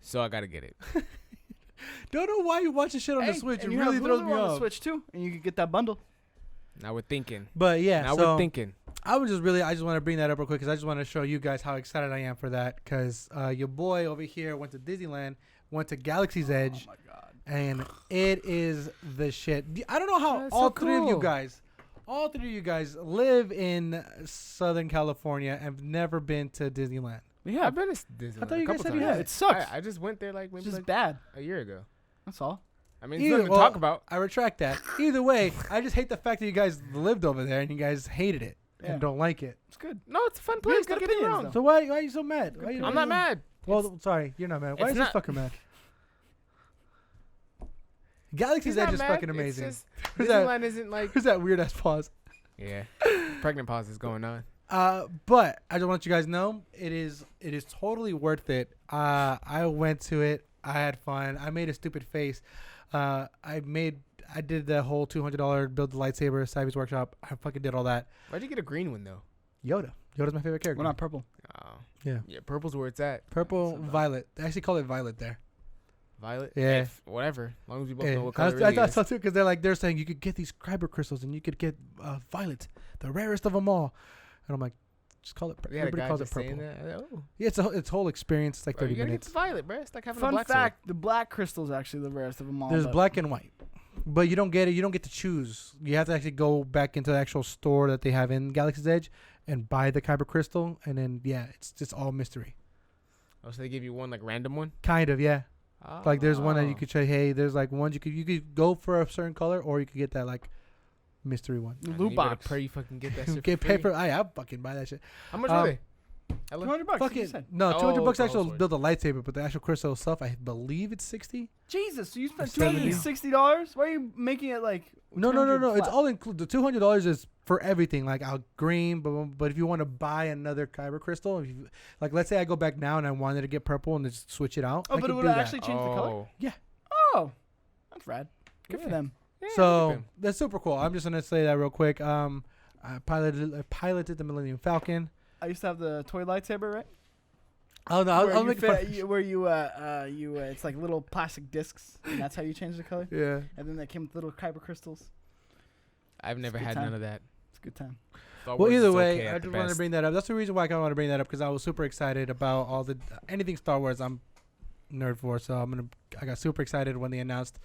so I gotta get it. Don't know why you watch this shit on the Hey, Switch. It and you really have throws Hulu me on the off. Switch too, and you could get that bundle. Now we're thinking. But yeah, Now so we're thinking. I just want to bring that up real quick because I just want to show you guys how excited I am for that. Because your boy over here went to Disneyland, went to Galaxy's Edge, Oh my god. and it is the shit. I don't know how That's all so three of you cool. guys live in Southern California and have never been to Disneyland. Yeah, I've been to Disneyland. I thought you a guys couple said you times. had. it sucks. I just went there like It's maybe just like bad. a year ago. That's all. I mean, it's Either- nothing to well, talk about. I retract that. Either way, I just hate the fact that you guys lived over there and you guys hated it Yeah. and don't like it. It's good. No, it's a fun We place. have Don't good get me opinions, wrong. So why are you so mad? Why you I'm don't- not mad. Well, sorry, you're not mad. Why it's is this not- fucking mad? Galaxy's He's Edge not is mad. fucking It's amazing. just Who's that? Disneyland isn't like. Who's that weird ass pause? Yeah, pregnant pause is going on. But I just want you guys to know it is totally worth it. I went to it. I had fun. I made a stupid face. I did the whole $200 build the lightsaber Cybe's workshop. I fucking did all that. Why'd you get a green one though? Yoda's my favorite character. We're not purple. Oh, Yeah. yeah. Purple's where it's at. Purple, So dumb. violet. They actually call it violet there. Violet. Yeah. Whatever. As long as we both Yeah. know what I color it thought is. so too because they're saying you could get these kyber crystals and you could get violet, the rarest of them all. And I'm like, just call it. They had a Everybody guy calls it just saying purple. that. Oh, Yeah, it's whole experience. It's like bro, 30 you gotta minutes. get the violet, bro. It's like having a Fun black fact: the black crystal is actually the rarest of them all. There's but- black and white, but you don't get it. You don't get to choose. You have to actually go back into the actual store that they have in Galaxy's Edge and buy the kyber crystal, and then it's just all mystery. Sword. Oh, so they give you one like random one. Kind of, yeah. Like there's one that you Oh. could say, hey, there's like ones you could go for a certain color, or you could get that like mystery one. The Man, loot you better box. pray you fucking get that shit. Get for free. paper. I fucking buy that shit. How much Um, were they? Hella? $200. Like you Fucking said. no, $200 Oh, bucks the actual whole sword. build a lightsaber, but the actual crystal itself, I believe it's 60. Jesus, so you spent $70. $260? Why are you making it like? No. 200 It's flat? all included. The $200 is for everything, like out green. But if you want to buy another kyber crystal, if you, like let's say I go back now and I wanted to get purple and just switch it out. Oh, I but could it would do that. actually change the color. Oh. Oh, that's rad. Good for Yeah. them. Yeah, look at So them. that's super cool. I'm just gonna say that real quick. I piloted the Millennium Falcon. I used to have the toy lightsaber, right? Oh no, I'll Where you make fit- fun. you- where you it's like little plastic discs, and that's how you change the color. Yeah. And then they came with little kyber crystals. I've never good had time. none of that. It's a good time. Star Well, Wars either is way, okay I at the just wanted to best. bring that up. That's the reason why I kind of want to bring that up because I was super excited about all the anything Star Wars. I'm nerd for, so I got super excited when they announced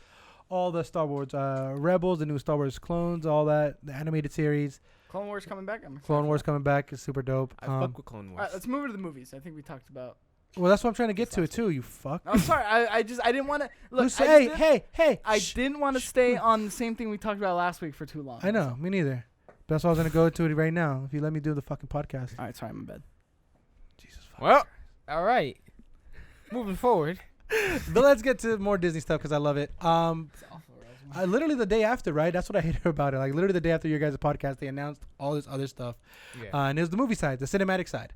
all the Star Wars Rebels, the new Star Wars clones, all that, the animated series, Clone Wars coming back. I'm excited Clone for Wars that. coming back is super dope. I fuck with Clone All Wars. right, let's move to the movies. I think we talked about. Well, that's what I'm trying to get That's to it awesome. too. You fuck. I'm sorry. I didn't want to look. Who's- I hey, just hey. I Shh. didn't want to stay on the same thing we talked about last week for too long. I know, me neither. That's why I was gonna go to it right now. If you let me do the fucking podcast. All right, sorry, I'm in bed. Jesus. Fuck. Well, all right. Moving forward. But let's get to more Disney stuff because I love it. It's awful, Rosemary. Literally the day after, right? That's what I hated about it. Like literally the day after your guys' podcast, they announced all this other stuff, Yeah. and it was the movie side, the cinematic side.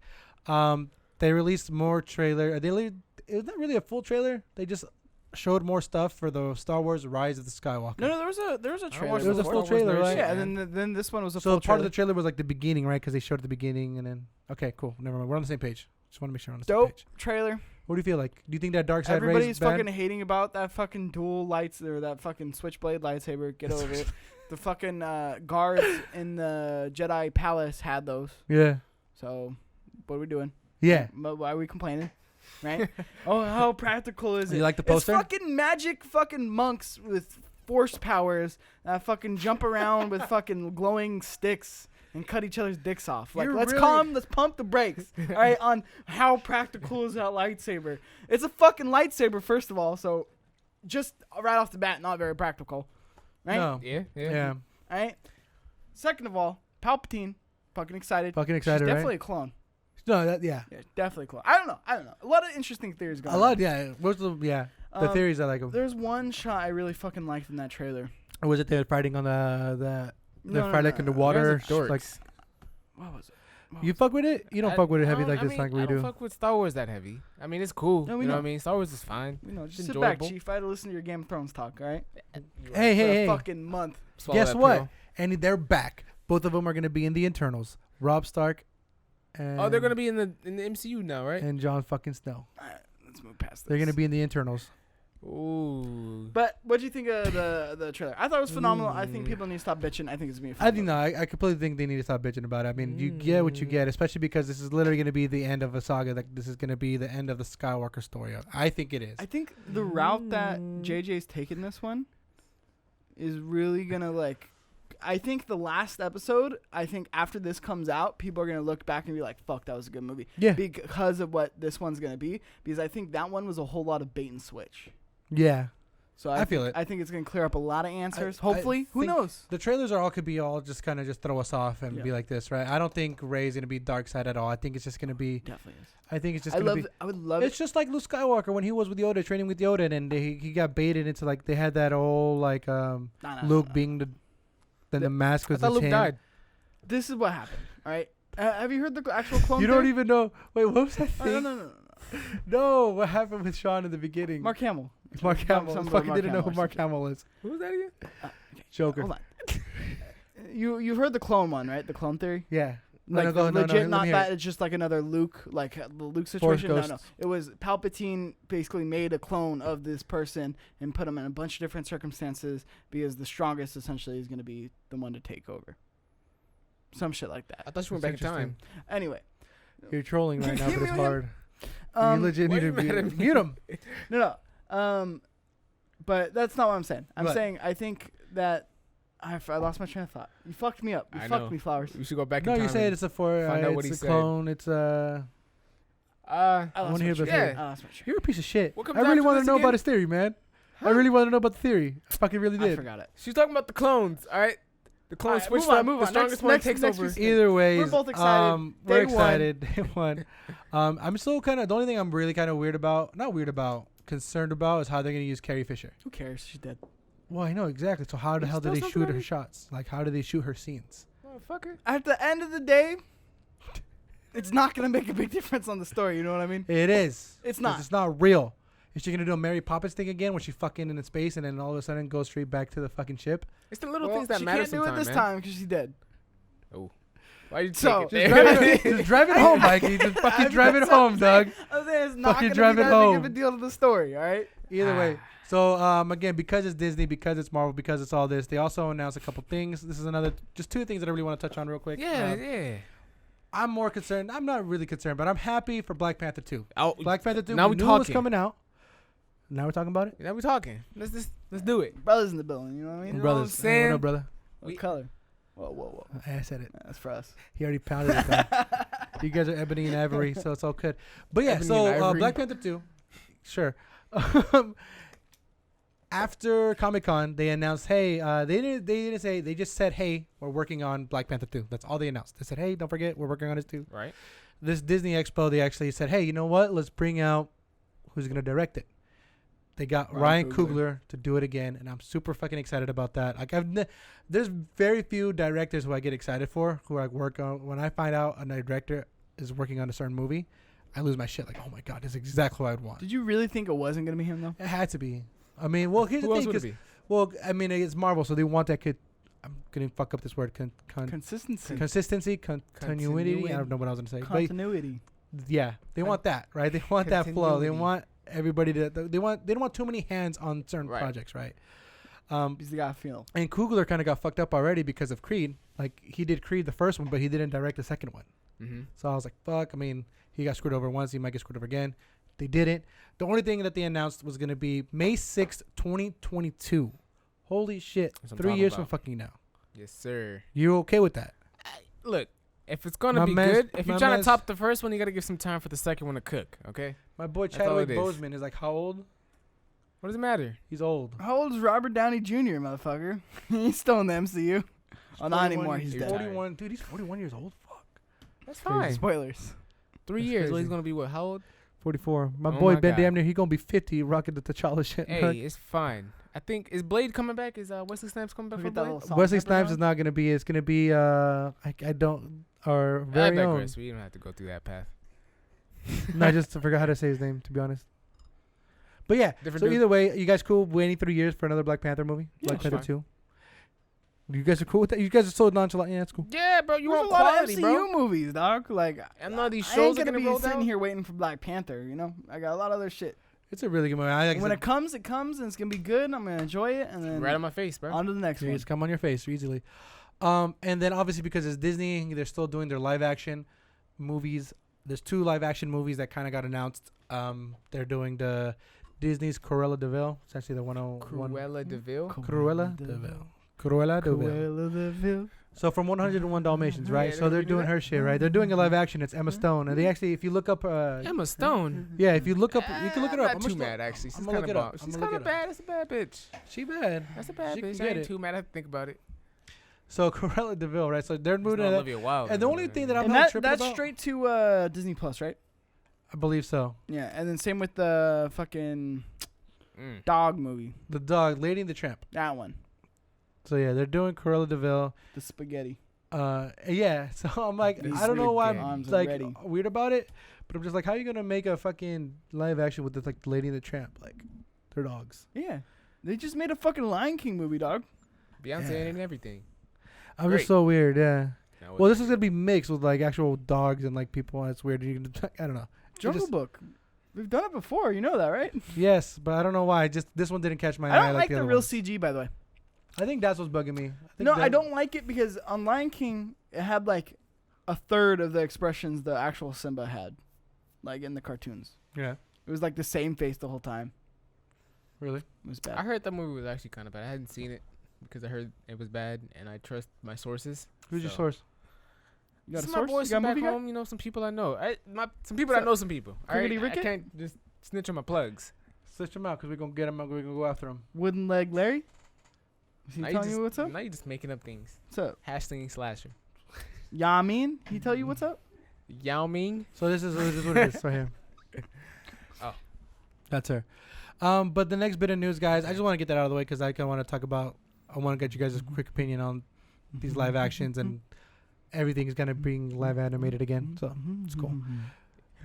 They released more trailer. It was not really a full trailer. They just showed more stuff for the Star Wars: Rise of the Skywalker. No, there was a trailer. watched There was a Star full Wars trailer, nerd right? shit, Yeah, man. and then this one was a So full part of trailer. the trailer was like the beginning, right? Because they showed the beginning, and then okay, cool, never mind. We're on the same page. Just want to make sure we're on the same Dope page. trailer. What do you feel like? Do you think that dark side Rey Everybody's is bad? fucking hating about that fucking dual lights or that fucking switchblade lightsaber. Get over it. The fucking guards in the Jedi Palace had those. Yeah, So, what are we doing? yeah. Why are we complaining? Right? Oh, how practical is it? You like the poster? It's fucking magic fucking monks with force powers that fucking jump around with fucking glowing sticks and cut each other's dicks off. Like, You're let's really- let's pump the brakes, all right, on how practical is that lightsaber. It's a fucking lightsaber, first of all, so just right off the bat, not very practical, right? No. Yeah. All right. Second of all, Palpatine, fucking excited. Fucking excited, She's right? definitely a clone. No, yeah. Yeah, definitely a clone. I don't know. A lot of interesting theories going A on. lot, yeah. Most of them, yeah. The theories I like them. There's one shot I really fucking liked in that trailer. Or was it they were fighting on the No, fight like in the water? You guys are Like, dorks. What was it? you fuck with it? You don't fuck with it heavy like this, like we I don't do. fuck with Star Wars that heavy. I mean, it's cool. No, we you know know. what I mean? Star Wars is fine. You know, just It's sit back, enjoyable. Chief. I had to listen to your Game of Thrones talk, all right? Hey, For a hey. fucking month. Swallow Guess that what? pill. And they're back. Both of them are gonna be in the internals. Rob Stark. And Oh, they're gonna be in the MCU now, right? and Jon fucking Snow. All right, let's move past this. They're gonna be in the internals. Ooh. But what do you think of the trailer? I thought it was phenomenal. I think people need to stop bitching. I think it's gonna be. I think no, I completely think they need to stop bitching about it. I mean, you get what you get, especially because this is literally gonna be the end of a saga. Like this is gonna be the end of the Skywalker story. I think it is. I think the route that JJ's taken this one is really gonna like. I think the last episode. I think after this comes out, people are gonna look back and be like, "Fuck, that was a good movie." Yeah. Because of what this one's gonna be. Because I think that one was a whole lot of bait and switch. Yeah. So I feel it. I think it's gonna clear up a lot of answers. I Hopefully, who think knows? The trailers could be all just kind of just throw us off and Yeah. be like this, right? I don't think Rey's gonna be dark side at all. I think it's just gonna be. Definitely is. I think it's just I gonna love. be. I would love It's it. just like Luke Skywalker when he was with Yoda, training with Yoda, and he got baited into like they had that whole like Luke being the mask I was thought his Luke hand. died. This is what happened. All right. Have you heard the actual clone? You don't theory? even know. Wait, what was that Oh, thing? no. No, what happened with Shawn in the beginning? Mark Hamill. Mark Hamill. Something Fucking about didn't know Mark who Mark Hamill Hamill is. Who was that again? Joker. Hold on. You've heard the clone one, right? The clone theory. Yeah. Like no, legit, let me not hear that it. it's just like another Luke, like the Luke Force situation. No, ghosts. it was Palpatine basically made a clone of this person and put him in a bunch of different circumstances because the strongest essentially is going to be the one to take over. Some shit like that. I thought you went That's back in time. Anyway, You're trolling right now, but it's Mute him. hard. You um, legit why need to you mad at mute me? mute him. no. But that's not what I'm saying. I'm What? saying I think that I lost my train of thought. You fucked me up. You I fucked know. me, Flowers. We should go back No, in time. you said it's a find out what it's he a said. clone. It's a. I I lost want to my hear the train. Yeah. theory. I lost my train. You're a piece of shit. What comes I really after want to this know again? about his theory, man. I really want to know about the theory. I fucking really I did. forgot it. She's talking about the clones. All right. The clones Alright, switched move on, up. move The on. strongest Next- one next- takes next over. piece. Either way, We're both excited. We're Day one. excited. Day one. I'm still kind of the only thing I'm really kind of concerned about is how they're gonna use Carrie Fisher. Who cares? She's dead. Well, I know exactly. So how the You hell do still they shoot something her on shots? Like how do they shoot her scenes? Motherfucker. At the end of the day, it's not gonna make a big difference on the story. You know what I mean? It is. It's 'Cause not. It's not real. Is she gonna do a Mary Poppins thing again, when she fucking in space and then all of a sudden goes straight back to the fucking ship? It's the little Well, things that she matter can't do it sometimes, this man. time because she's dead. Why you So, take Just it drive there? it, just drive it home, Mikey. Just fucking drive it home, Doug. I'm saying it's not Fucking gonna drive be it that big of home. a deal to the story. All right. Either way. So again, because it's Disney, because it's Marvel, because it's all this, they also announced a couple things. This is just two things that I really want to touch on real quick. Yeah. I'm more concerned. I'm not really concerned, but I'm happy for Black Panther 2. Oh, Black Panther 2. now we we knew it was talking. coming out. Now we're talking about it. Now we talking. Let's do it. Brothers in the building. You know what I mean? know what Brothers, I'm saying? what up, brother? What We- color? Whoa. I said it. That's for us. He already pounded it down. You guys are ebony and ivory, so it's all good. But yeah, Ebony so and ivory. Black Panther 2, sure. After Comic-Con, they announced, hey, they just said, hey, we're working on Black Panther 2. That's all they announced. They said, hey, don't forget, we're working on this too. Right. This Disney Expo, they actually said, hey, you know what? Let's bring out who's going to direct it. They got Ryan Coogler to do it again, and I'm super fucking excited about that. Like there's very few directors who I get excited for, who I work on. When I find out a director is working on a certain movie, I lose my shit. Like, oh my god, this is exactly what I'd want. Did you really think it wasn't gonna be him though? It had to be. I mean, well, here's Who the else thing. would it 'Cause- be? well, I mean, it's Marvel, so they want that. I'm gonna fuck up this word. Consistency. Consistency, continuity. I don't know what I was gonna say. But Continuity. yeah, they want that, right? They want that flow. They Continuity. want everybody to. They don't want too many hands on certain Right. projects, right? He's the guy feel. And Coogler kind of got fucked up already because of Creed. Like he did Creed the first one, but he didn't direct the second one. Mm-hmm. So I was like, fuck. I mean, he got screwed over once. He might get screwed over again. They didn't. The only thing that they announced was gonna be May 6th, 2022. Holy shit! That's what I'm 3 talking years about. from fucking now. Yes, sir. You okay with that? Look, if it's gonna My be man's- good, if my you're trying to man's- top the first one, you gotta give some time for the second one to cook. Okay. My boy That's all Chadwick it is. Boseman is like how old? What does it matter? He's old. How old is Robert Downey Jr., motherfucker? He's still in the MCU. Oh, not 41, anymore. He's he's dead. 41. Dude, he's 41 years old. Fuck. That's crazy. fine. Spoilers. 3 That's years. Well, crazy. he's gonna be what? How old? 44. My Oh boy my Ben God. damn near, he gonna be 50 rocking the T'Challa shit. Hey, it's fine. I think is Blade coming back? Is Wesley Snipes coming back Look for at that Blade? little salt Wesley pepper Snipes on. is not gonna be. It's gonna be. I don't. Our I very own. digress. We don't have to go through that path. No, I just forgot how to say his name, to be honest. But yeah, Different so dude. either way, you guys cool waiting 3 years for another Black Panther movie? Yeah, Black Panther fine. 2? You guys are cool with that? You guys are so nonchalant. Yeah, it's cool. Yeah, bro. You There's want a lot quality, of MCU bro. movies, dog. Like, And none of these I shows ain't are gonna gonna be roll sitting out. here waiting for Black Panther. You know, I got a lot of other shit. It's a really good movie. When it comes, it comes, and it's gonna be good. I'm gonna enjoy it, and then Right on my face, bro. on to the next You one. just come on your face easily. And then obviously because it's Disney, they're still doing their live action movies. There's 2 live action movies that kind of got announced. They're doing the Disney's Cruella de Vil. It's actually the 101. Cruella de Vil. Cruella de Vil. Cruella de Vil. Cruella de Vil. So from 101 Dalmatians, right? Yeah, So they're we knew doing that. her shit, right? They're doing a live action. It's Emma Stone, and they actually, if you look up, Emma Stone. yeah, if you look up, you can look it up. I'm not too mad actually. She's I'ma kind look of it up. bomb. I'ma She's look kind it of up. bad. That's a bad bitch. She bad. That's a bad She bitch. can I get ain't it. too mad. I have to think about it. So Cruella de Vil, right? So they're It's moving not to that. Olivia Wilde. And the only thing that I'm And not that, tripping that's about, straight to Disney Plus, right? I believe so. Yeah, and then same with the fucking Mm. dog movie. The dog, Lady and the Tramp. That one, So yeah, they're doing Cruella de Vil. the spaghetti. Yeah. So I'm like, The I don't know why I'm Arms are like ready. weird about it, but I'm just like, how are you gonna make a fucking live action with this like Lady and the Tramp? Like, they're dogs. Yeah, they just made a fucking Lion King movie, dog. Beyonce Yeah. and everything. I'm Great. just so weird. Yeah. Now, Well, this is gonna be mixed with like actual dogs and like people. And it's weird. You can, I don't know. Jungle just- Book. We've done it before, you know that, right? Yes, but I don't know why. Just this one didn't catch my I eye don't like the other real ones. CG, by the way. I think that's what's bugging me. No, I don't like it because on Lion King, it had like a third of the expressions the actual Simba had, like in the cartoons. Yeah. It was like the same face the whole time. Really? It was bad. I heard that movie was actually kind of bad. I hadn't seen it because I heard it was bad, and I trust my sources. Who's your So- source? You got a Some of source? my boys You got a from back movie guy? home, you know, some people I know. Some people that So- know some people. All right, Crickety I Ricket? can't just snitch on my plugs. Switch them out because we're gonna get them. We're gonna go after them. Wooden Leg Larry? Is he Now telling you what's up? Now you just making up things. What's up? Hashtag slasher. Yamin? He tell you what's up? Yao Ming. So this is what it is right here. Oh. That's her. But the next bit of news, guys, I just want to get that out of the way because I kind of want to talk about. I want to get you guys a quick opinion on these live actions and everything is gonna be live animated again. So it's cool.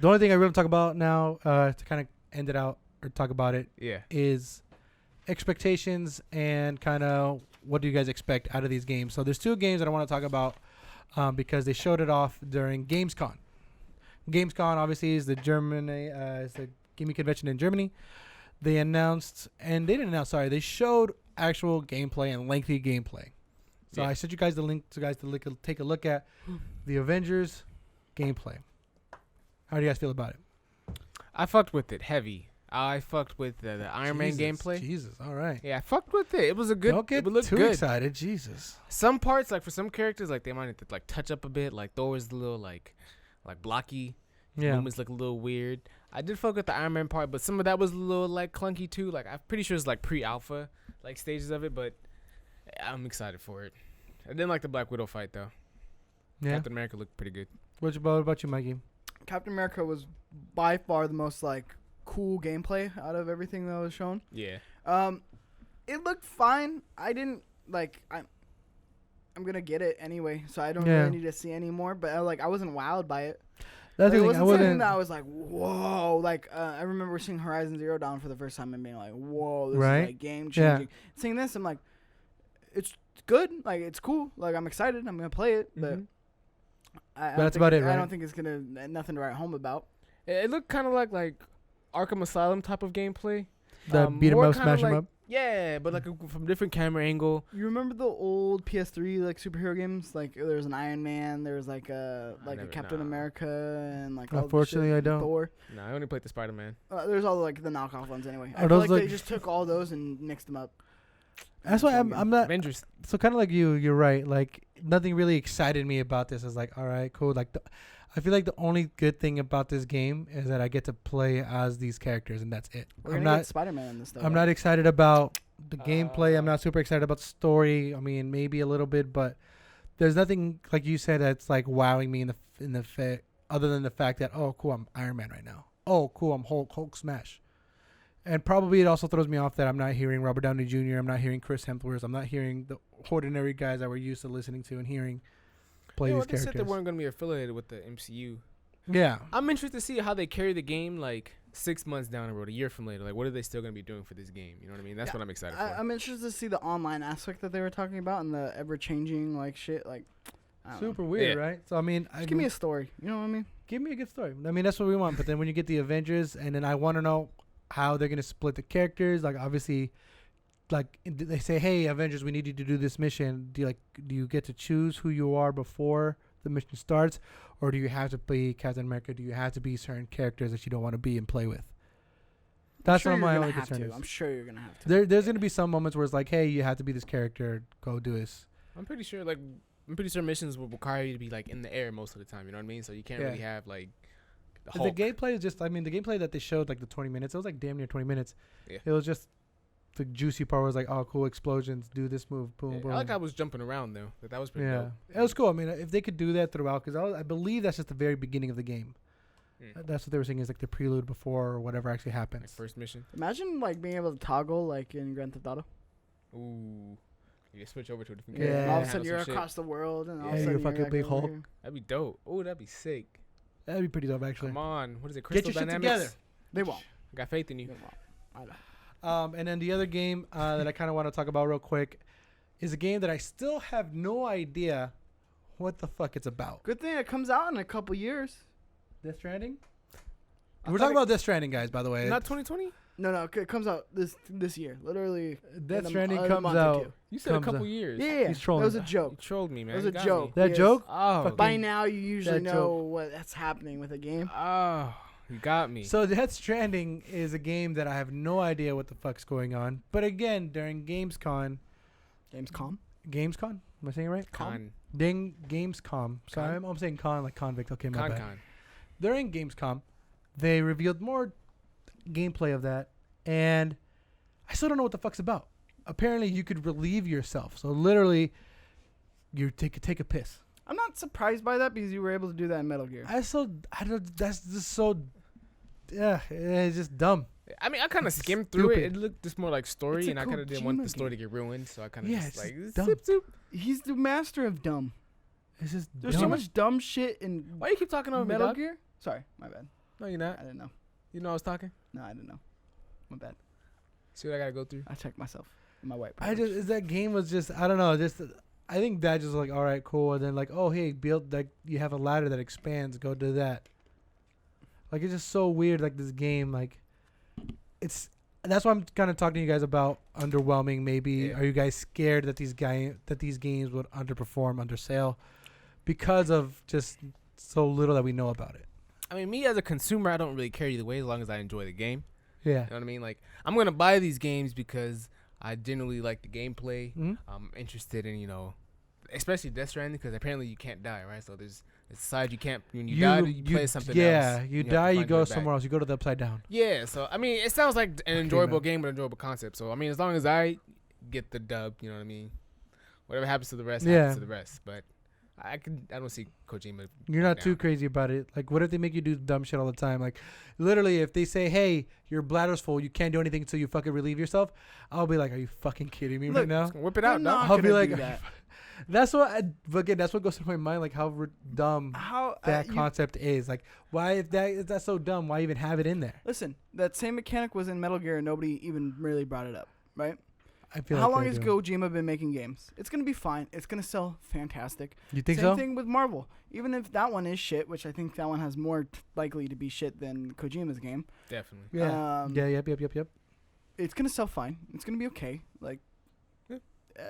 The only thing I really talk about now, to kind of end it out or talk about it, Yeah. is expectations and kind of what do you guys expect out of these games. So there's 2 games that I want to talk about because they showed it off during Gamescom. Gamescom obviously is the is the gaming convention in Germany. They announced, and they didn't announce, sorry, they showed actual gameplay and lengthy gameplay. So Yeah. I sent you guys the link to take a look at the Avengers gameplay. How do you guys feel about it? I fucked with it heavy. I fucked with the Iron Man gameplay. Jesus, all right. Yeah, I fucked with it. It was a good. Don't get it looked too good. excited, Jesus. Some parts, like for some characters, like they might have to like touch up a bit. Like Thor's a little like blocky. Yeah. Movements look a little weird. I did fuck with the Iron Man part, but some of that was a little like clunky too. Like I'm pretty sure it's like pre-alpha like stages of it, but I'm excited for it. I didn't like the Black Widow fight though. Yeah. Captain America looked pretty good. What about you, Mikey? Captain America was by far the most like cool gameplay out of everything that was shown. Yeah. It looked fine. I didn't like. I'm gonna get it anyway, so I don't Yeah. really need to see any more. But I wasn't wowed by it. That's Like, the it thing. I wasn't something wouldn't. that I was like, whoa. Like I remember seeing Horizon Zero Dawn for the first time and being like, whoa, this Right? is like game changing. Seeing this, I'm like, it's good. Like it's cool. Like I'm excited. I'm gonna play it, but. Mhm. I don't That's think- about it, I right? don't think it's gonna nothing to write home about. It looked kind of like Arkham Asylum type of gameplay. The beat 'em more up, kinda smash 'em like- up. Yeah, but like from different camera angle. You remember the old PS3 like superhero games? Like there was an Iron Man, there was like a Captain nah. America, and like all the Unfortunately, shit, I don't. Thor. No, I only played the Spider-Man. There's all like the knockoff ones anyway. I Are feel those, like they like- just took all those and mixed them up. That's why I'm not. Avengers. So kind of like you. You're right. Like nothing really excited me about this. I was like, all right, cool. Like I feel like the only good thing about this game is that I get to play as these characters, and that's it. We're I'm gonna not. get Spider-Man in this though. I'm right? not excited about the gameplay. I'm not super excited about the story. I mean, maybe a little bit, but there's nothing like you said that's like wowing me in the other than the fact that oh cool, I'm Iron Man right now. Oh cool, I'm Hulk smash. And probably it also throws me off that I'm not hearing Robert Downey Jr. I'm not hearing Chris Hemsworth. I'm not hearing the ordinary guys that we're used to listening to and hearing play these They said they characters. weren't going to be affiliated with the MCU. Yeah. I'm interested to see how they carry the game like 6 months down the road, a year from later. Like, what are they still going to be doing for this game? You know what I mean? That's what I'm excited for. I'm interested to see the online aspect that they were talking about and the ever-changing like shit. Like, I don't know. Super weird, Yeah. right? So I mean, Just give me a story. You know what I mean? give me a good story. I mean, that's what we want. But then when you get the Avengers, and then I want to know how they're gonna split the characters. Like obviously, like they say, hey, Avengers, we need you to do this mission. Do you get to choose who you are before the mission starts, or do you have to be Captain America? Do you have to be certain characters that you don't want to be and play with? That's sure what my you're only gonna have concern to. is. I'm sure you're gonna have to. There's gonna be some moments where it's like, hey, you have to be this character. Go do this. I'm pretty sure missions will require you to be like in the air most of the time. You know what I mean? So you can't Yeah. really have like The Hulk. gameplay is just, I mean, the gameplay that they showed, like the 20 minutes, it was like damn near 20 minutes. Yeah. It was just, the juicy part was like, oh, cool explosions, do this move, boom, Yeah, boom. I like how I was jumping around though. That was pretty Yeah. dope. It was cool. I mean, if they could do that throughout, because I believe that's just the very beginning of the game. That's what they were saying is like the prelude before or whatever actually Like happens. first mission. Imagine like being able to toggle like in Grand Theft Auto. Ooh. You just switch over to a different Yeah. character. And all of a handle sudden some you're shit. across the world, and all Yeah, of a you're sudden fucking like big over Hulk. here. That'd be dope. Oh, that'd be sick. That'd be pretty dope, actually. Come on. What is it? Get Crystal your shit Dynamics? together. They won't. I got faith in you. They won't. I don't. And then the other game that I kind of want to talk about real quick is a game that I still have no idea what the fuck it's about. Good thing it comes out in a couple years. Death Stranding? I We're thought talking it- about Death Stranding, guys, by the way. Not 2020? No, it comes out this year. Literally. Death in a Stranding in a comes month or out. two. You said a Comes couple out. years. Yeah, He's trolling that was a us. You joke. trolled me, man. It was You a got joke. me. That Yes. joke? Oh. Fuck. By now, you usually That know what's happening with a game. Oh. You got me. So Death Stranding is a game that I have no idea what the fuck's going on. But again, during Gamescom, Gamescom. Gamescom? Am I saying it right? Con. Gamescom. Sorry, I'm saying con like convict. Okay, my bad. Con. During Gamescom, they revealed more gameplay of that, and I still don't know what the fuck's about. Apparently, you could relieve yourself. So literally, you take a piss. I'm not surprised by that because you were able to do that in Metal Gear. That's just so. Yeah, it's just dumb. I mean, I kind of It's skimmed through it. stupid. It looked just more like story, It's a and I kind of didn't want the Kojima story to get ruined, so I kind of Yeah, just it's like just zip, dumb. zip. He's the master of dumb. It's just There's dumb. so much dumb shit in Why you keep talking over me, Metal dog? Gear. Sorry, my bad. No, you're not. I didn't know. You know I was talking. No, I didn't know. My bad. See what I gotta go through. I checked myself. My white. I privilege. just that game was just I don't know just I think that just like all right cool and then like oh hey build like you have a ladder that expands go do that like it's just so weird like this game like it's that's why I'm kind of talking to you guys about underwhelming maybe Yeah. are you guys scared that these games would underperform under sale because of just so little that we know about it. I mean, me as a consumer, I don't really care either way as long as I enjoy the game. Yeah. You know what I mean? Like, I'm gonna buy these games because I generally like the gameplay. Mhm. I'm interested in, especially Death Stranding, because apparently you can't die, right? So there's a side you can't. When you die, you play something else. Yeah, and you have to die, you find go your way back. somewhere else. You go to the upside down. Yeah, so I mean, it sounds like an Okay, enjoyable man. game, but enjoyable concept. So I mean, as long as I get the dub, you know what I mean. Whatever happens to the rest, Yeah. happens to the rest. But I don't see Kojima. You're not too down. crazy about it. Like, what if they make you do dumb shit all the time? Like, literally, if they say, "Hey, your bladder's full, you can't do anything until you fucking relieve yourself," I'll be like, "Are you fucking kidding me right Look, now?" Just gonna whip it They're out, not dog. I'll be gonna like, do that. That's what. But again, that's what goes through my mind. Like, how dumb How that you- concept is. Like, why if that's so dumb? Why even have it in there? Listen, that same mechanic was in Metal Gear, and nobody even really brought it up, right? I feel. How like long they has do. Kojima been making games? It's gonna be fine. It's gonna sell fantastic. You think Same so? thing with Marvel. Even if that one is shit, which I think that one has more likely to be shit than Kojima's game. Definitely. Yeah. Yeah. Yep. It's gonna sell fine. It's gonna be okay. Like, Yeah.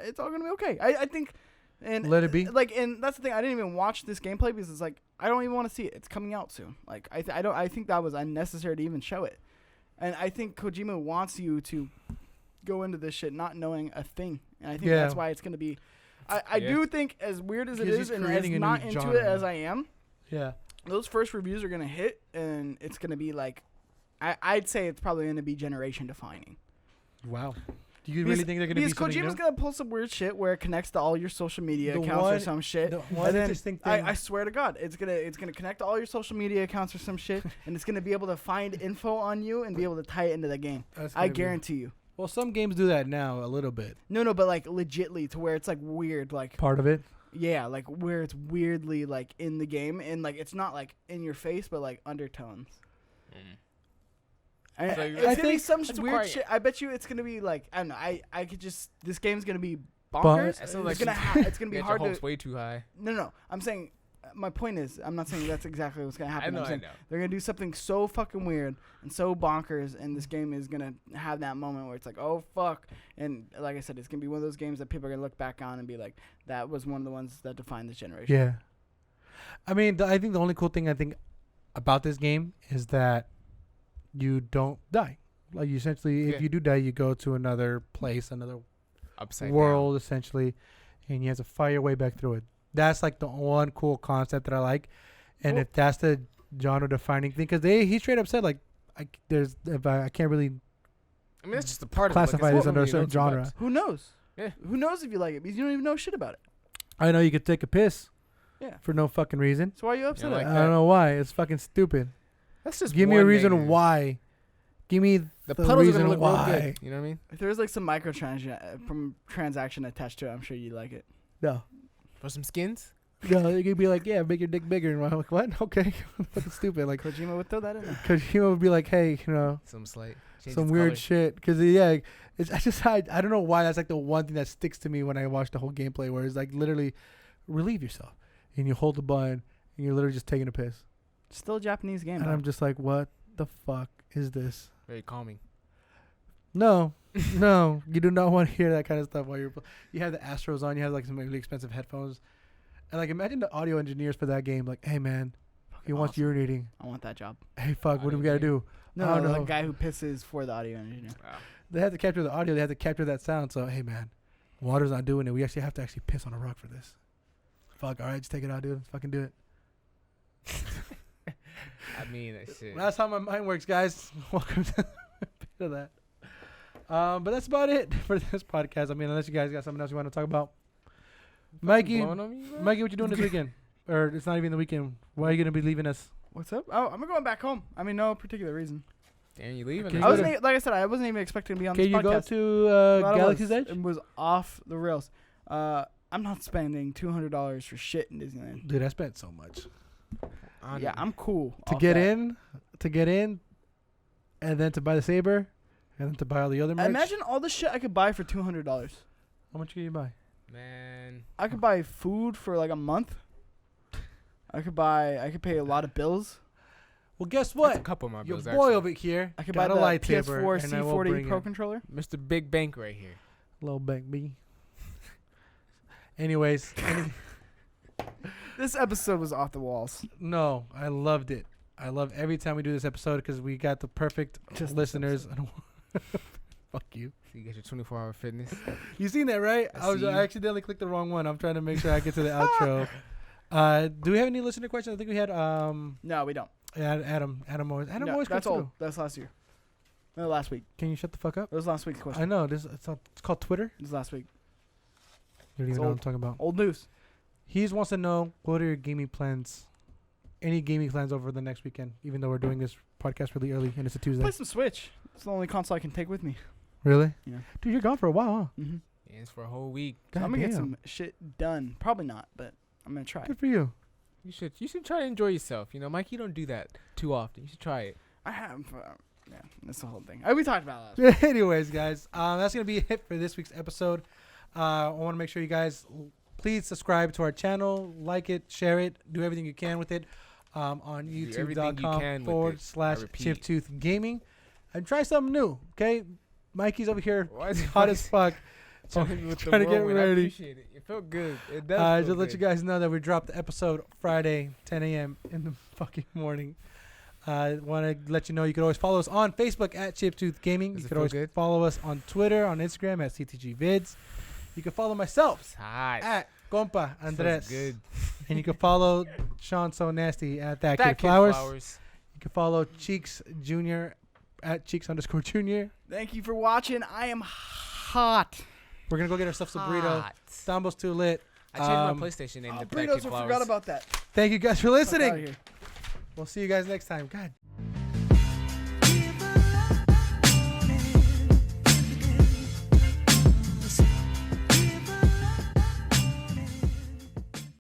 it's all gonna be okay. I think, and Let it be. Like, and that's the thing. I didn't even watch this gameplay because it's like I don't even want to see it. It's coming out soon. Like, I think that was unnecessary to even show it. And I think Kojima wants you to go into this shit not knowing a thing. And I think Yeah. that's why it's gonna be. I Yeah. do think, as weird as it Because is he's and as creating a new not into genre. it as I am, Yeah. those first reviews are gonna hit, and it's gonna be like, I'd say it's probably gonna be generation defining. Wow. Do you really think they're gonna be something Kojima's new? gonna pull some weird shit where it connects to all your social media The accounts or one- some shit. The one And then interesting thing. I swear to God, it's gonna connect to all your social media accounts or some shit, and it's gonna be able to find info on you and be able to tie it into the game. That's I gonna be- guarantee you. Well, some games do that now a little bit. No, but like legitly to where it's like weird, like Part of it. yeah, like where it's weirdly like in the game and like it's not like in your face, but like undertones. So It's I gonna be think some that's weird required. shit. I bet you it's gonna be like I don't know. I could just this game's gonna be But- bonkers. That sounds like It's gonna be you hard got your hopes to. way too high. No. I'm saying my point is I'm not saying that's exactly what's gonna I happen. know. I'm I saying know. they're gonna do something so fucking weird and so bonkers, and this game is gonna have that moment where it's like, oh fuck, and like I said, it's gonna be one of those games that people are gonna look back on and be like, that was one of the ones that defined this generation. Yeah. I mean, I think the only cool thing I think about this game is that you don't die. Like, you essentially, Yeah. if you do die, you go to another place, another Upside world, essentially, and you have to fight your way back through it. That's like the one cool concept that I like. And Well- if that's the genre defining thing, because he straight up said, like, I can't really down. I mean, that's just a part classify of it. this under a certain genre. Who knows? Yeah. Who knows if you like it? Because you don't even know shit about it. I know you could take a piss Yeah. for no fucking reason. So why are you upset? like at I that? don't know why. It's fucking stupid. That's just Give me a one reason negative. why. Give me The the puddles are reason gonna look why. real good. You know what I mean? If there's like some transaction attached to it, I'm sure you like it. No. For some skins. No, you could be like, yeah, make your dick bigger. And I'm like, what? Okay. Fucking stupid. Like, Kojima would throw that in there. Kojima would be like, hey, you know, Some slight. Change some its weird color. shit. Because, yeah, I don't know why that's like the one thing that sticks to me when I watch the whole gameplay, where it's like literally relieve yourself. And you hold the button and you're literally just taking a piss. Still a Japanese game. And though. I'm just like, what the fuck is this? Very calming. No, no, you do not want to hear that kind of stuff while you have the Astros on. You have like some really expensive headphones, and like imagine the audio engineers for that game. Like, hey man, he wants awesome. urinating. I want that job. Hey fuck, what do we Audio gotta do? No, I don't the know. guy who pisses for the audio engineer. Wow. They have to capture the audio. They have to capture that sound. So hey man, water's not doing it. We actually have to piss on a rock for this. Fuck. All right, just take it out, dude. Let's fucking do it. I mean, that shit. That's how my mind works, guys. Welcome to bit of that. But that's about it for this podcast. I mean, unless you guys got something else you want to talk about. Mikey, Blowing on me, bro? Mikey, what you doing this weekend? Or it's not even the weekend. Why are you gonna be leaving us? What's up? Oh, I'm going back home. I mean, no particular reason. Damn, you leaving? Can us? you I go wasn't to- like I said, I wasn't even expecting to be on Can this you go podcast. to But I Galaxy's was. Edge? It was off the rails. I'm not spending $200 for shit in Disneyland. Dude, I spent so much Yeah, I'm cool. to off get that. in, and then to buy the saber, and then to buy all the other merch. Imagine all the shit I could buy for $200. How much can you buy? Man. I could buy food for like a month. I could pay a lot of bills. Well, guess That's a what? couple of my Your bills, boy actually. over here I could got buy a the lightsaber, PS4 and I will C40 bring Pro it. controller. Mr. Big Bank right here. Little bank B. Anyways, This episode was off the walls. no, I loved it. I love every time we do this episode because we got the perfect Just this listeners. I don't fuck you. So you get your 24-hour fitness. You seen that, right? I see you. I accidentally clicked the wrong one. I'm trying to make sure I get to the outro. Do we have any listener questions? I think we had No, we don't. Adam always No, always that's comes old. through. That's last year. No, last week. Can you shut the fuck up? It was last week's question. I know this. It's called Twitter. It was last week. You don't It's even know what old. I'm talking about. Old news. He just wants to know what are your gaming plans? Any gaming plans over the next weekend? Even though we're doing this podcast really early and it's a Tuesday. Play some Switch. It's the only console I can take with me. Really? Yeah. Dude, you're gone for a while, huh? Mm-hmm. Yeah, it's for a whole week. God I'm gonna damn. get some shit done. Probably not, but I'm gonna try. Good for you. You should try to enjoy yourself. You know, Mike, you don't do that too often. You should try it. I have. Yeah, that's the whole thing. We talked about it last week. Anyways, guys, that's gonna be it for this week's episode. I want to make sure you guys please subscribe to our channel, like it, share it, do everything you can with it on everything you can with it. I repeat. youtube.com/chiptooth gaming, and try something new. Okay, Mikey's over here Why is hot as fuck. trying to trying to get whirlwind? I ready. appreciate it. It felt good. It does. Just let you guys know that we dropped the episode Friday, 10 a.m. in the fucking morning. I want to let you know you can always follow us on Facebook at Chiptooth Gaming. Does You it can feel always good? follow us on Twitter, on Instagram at CTG Vids. You can follow myself It's hot. at Compa Feels Andres. good. And you can follow Shawn So Nasty at that That Kid Flowers. Flowers. You can follow Cheeks Jr. at Cheeks_Jr. Thank you for watching. I am hot. We're going to go get ourselves a burrito. Hot. Tambo's too lit. I changed my PlayStation name Oh, to That burritos, Kid I Flowers. forgot about that. Thank you guys for Fuck outta listening. here. We'll see you guys next time. God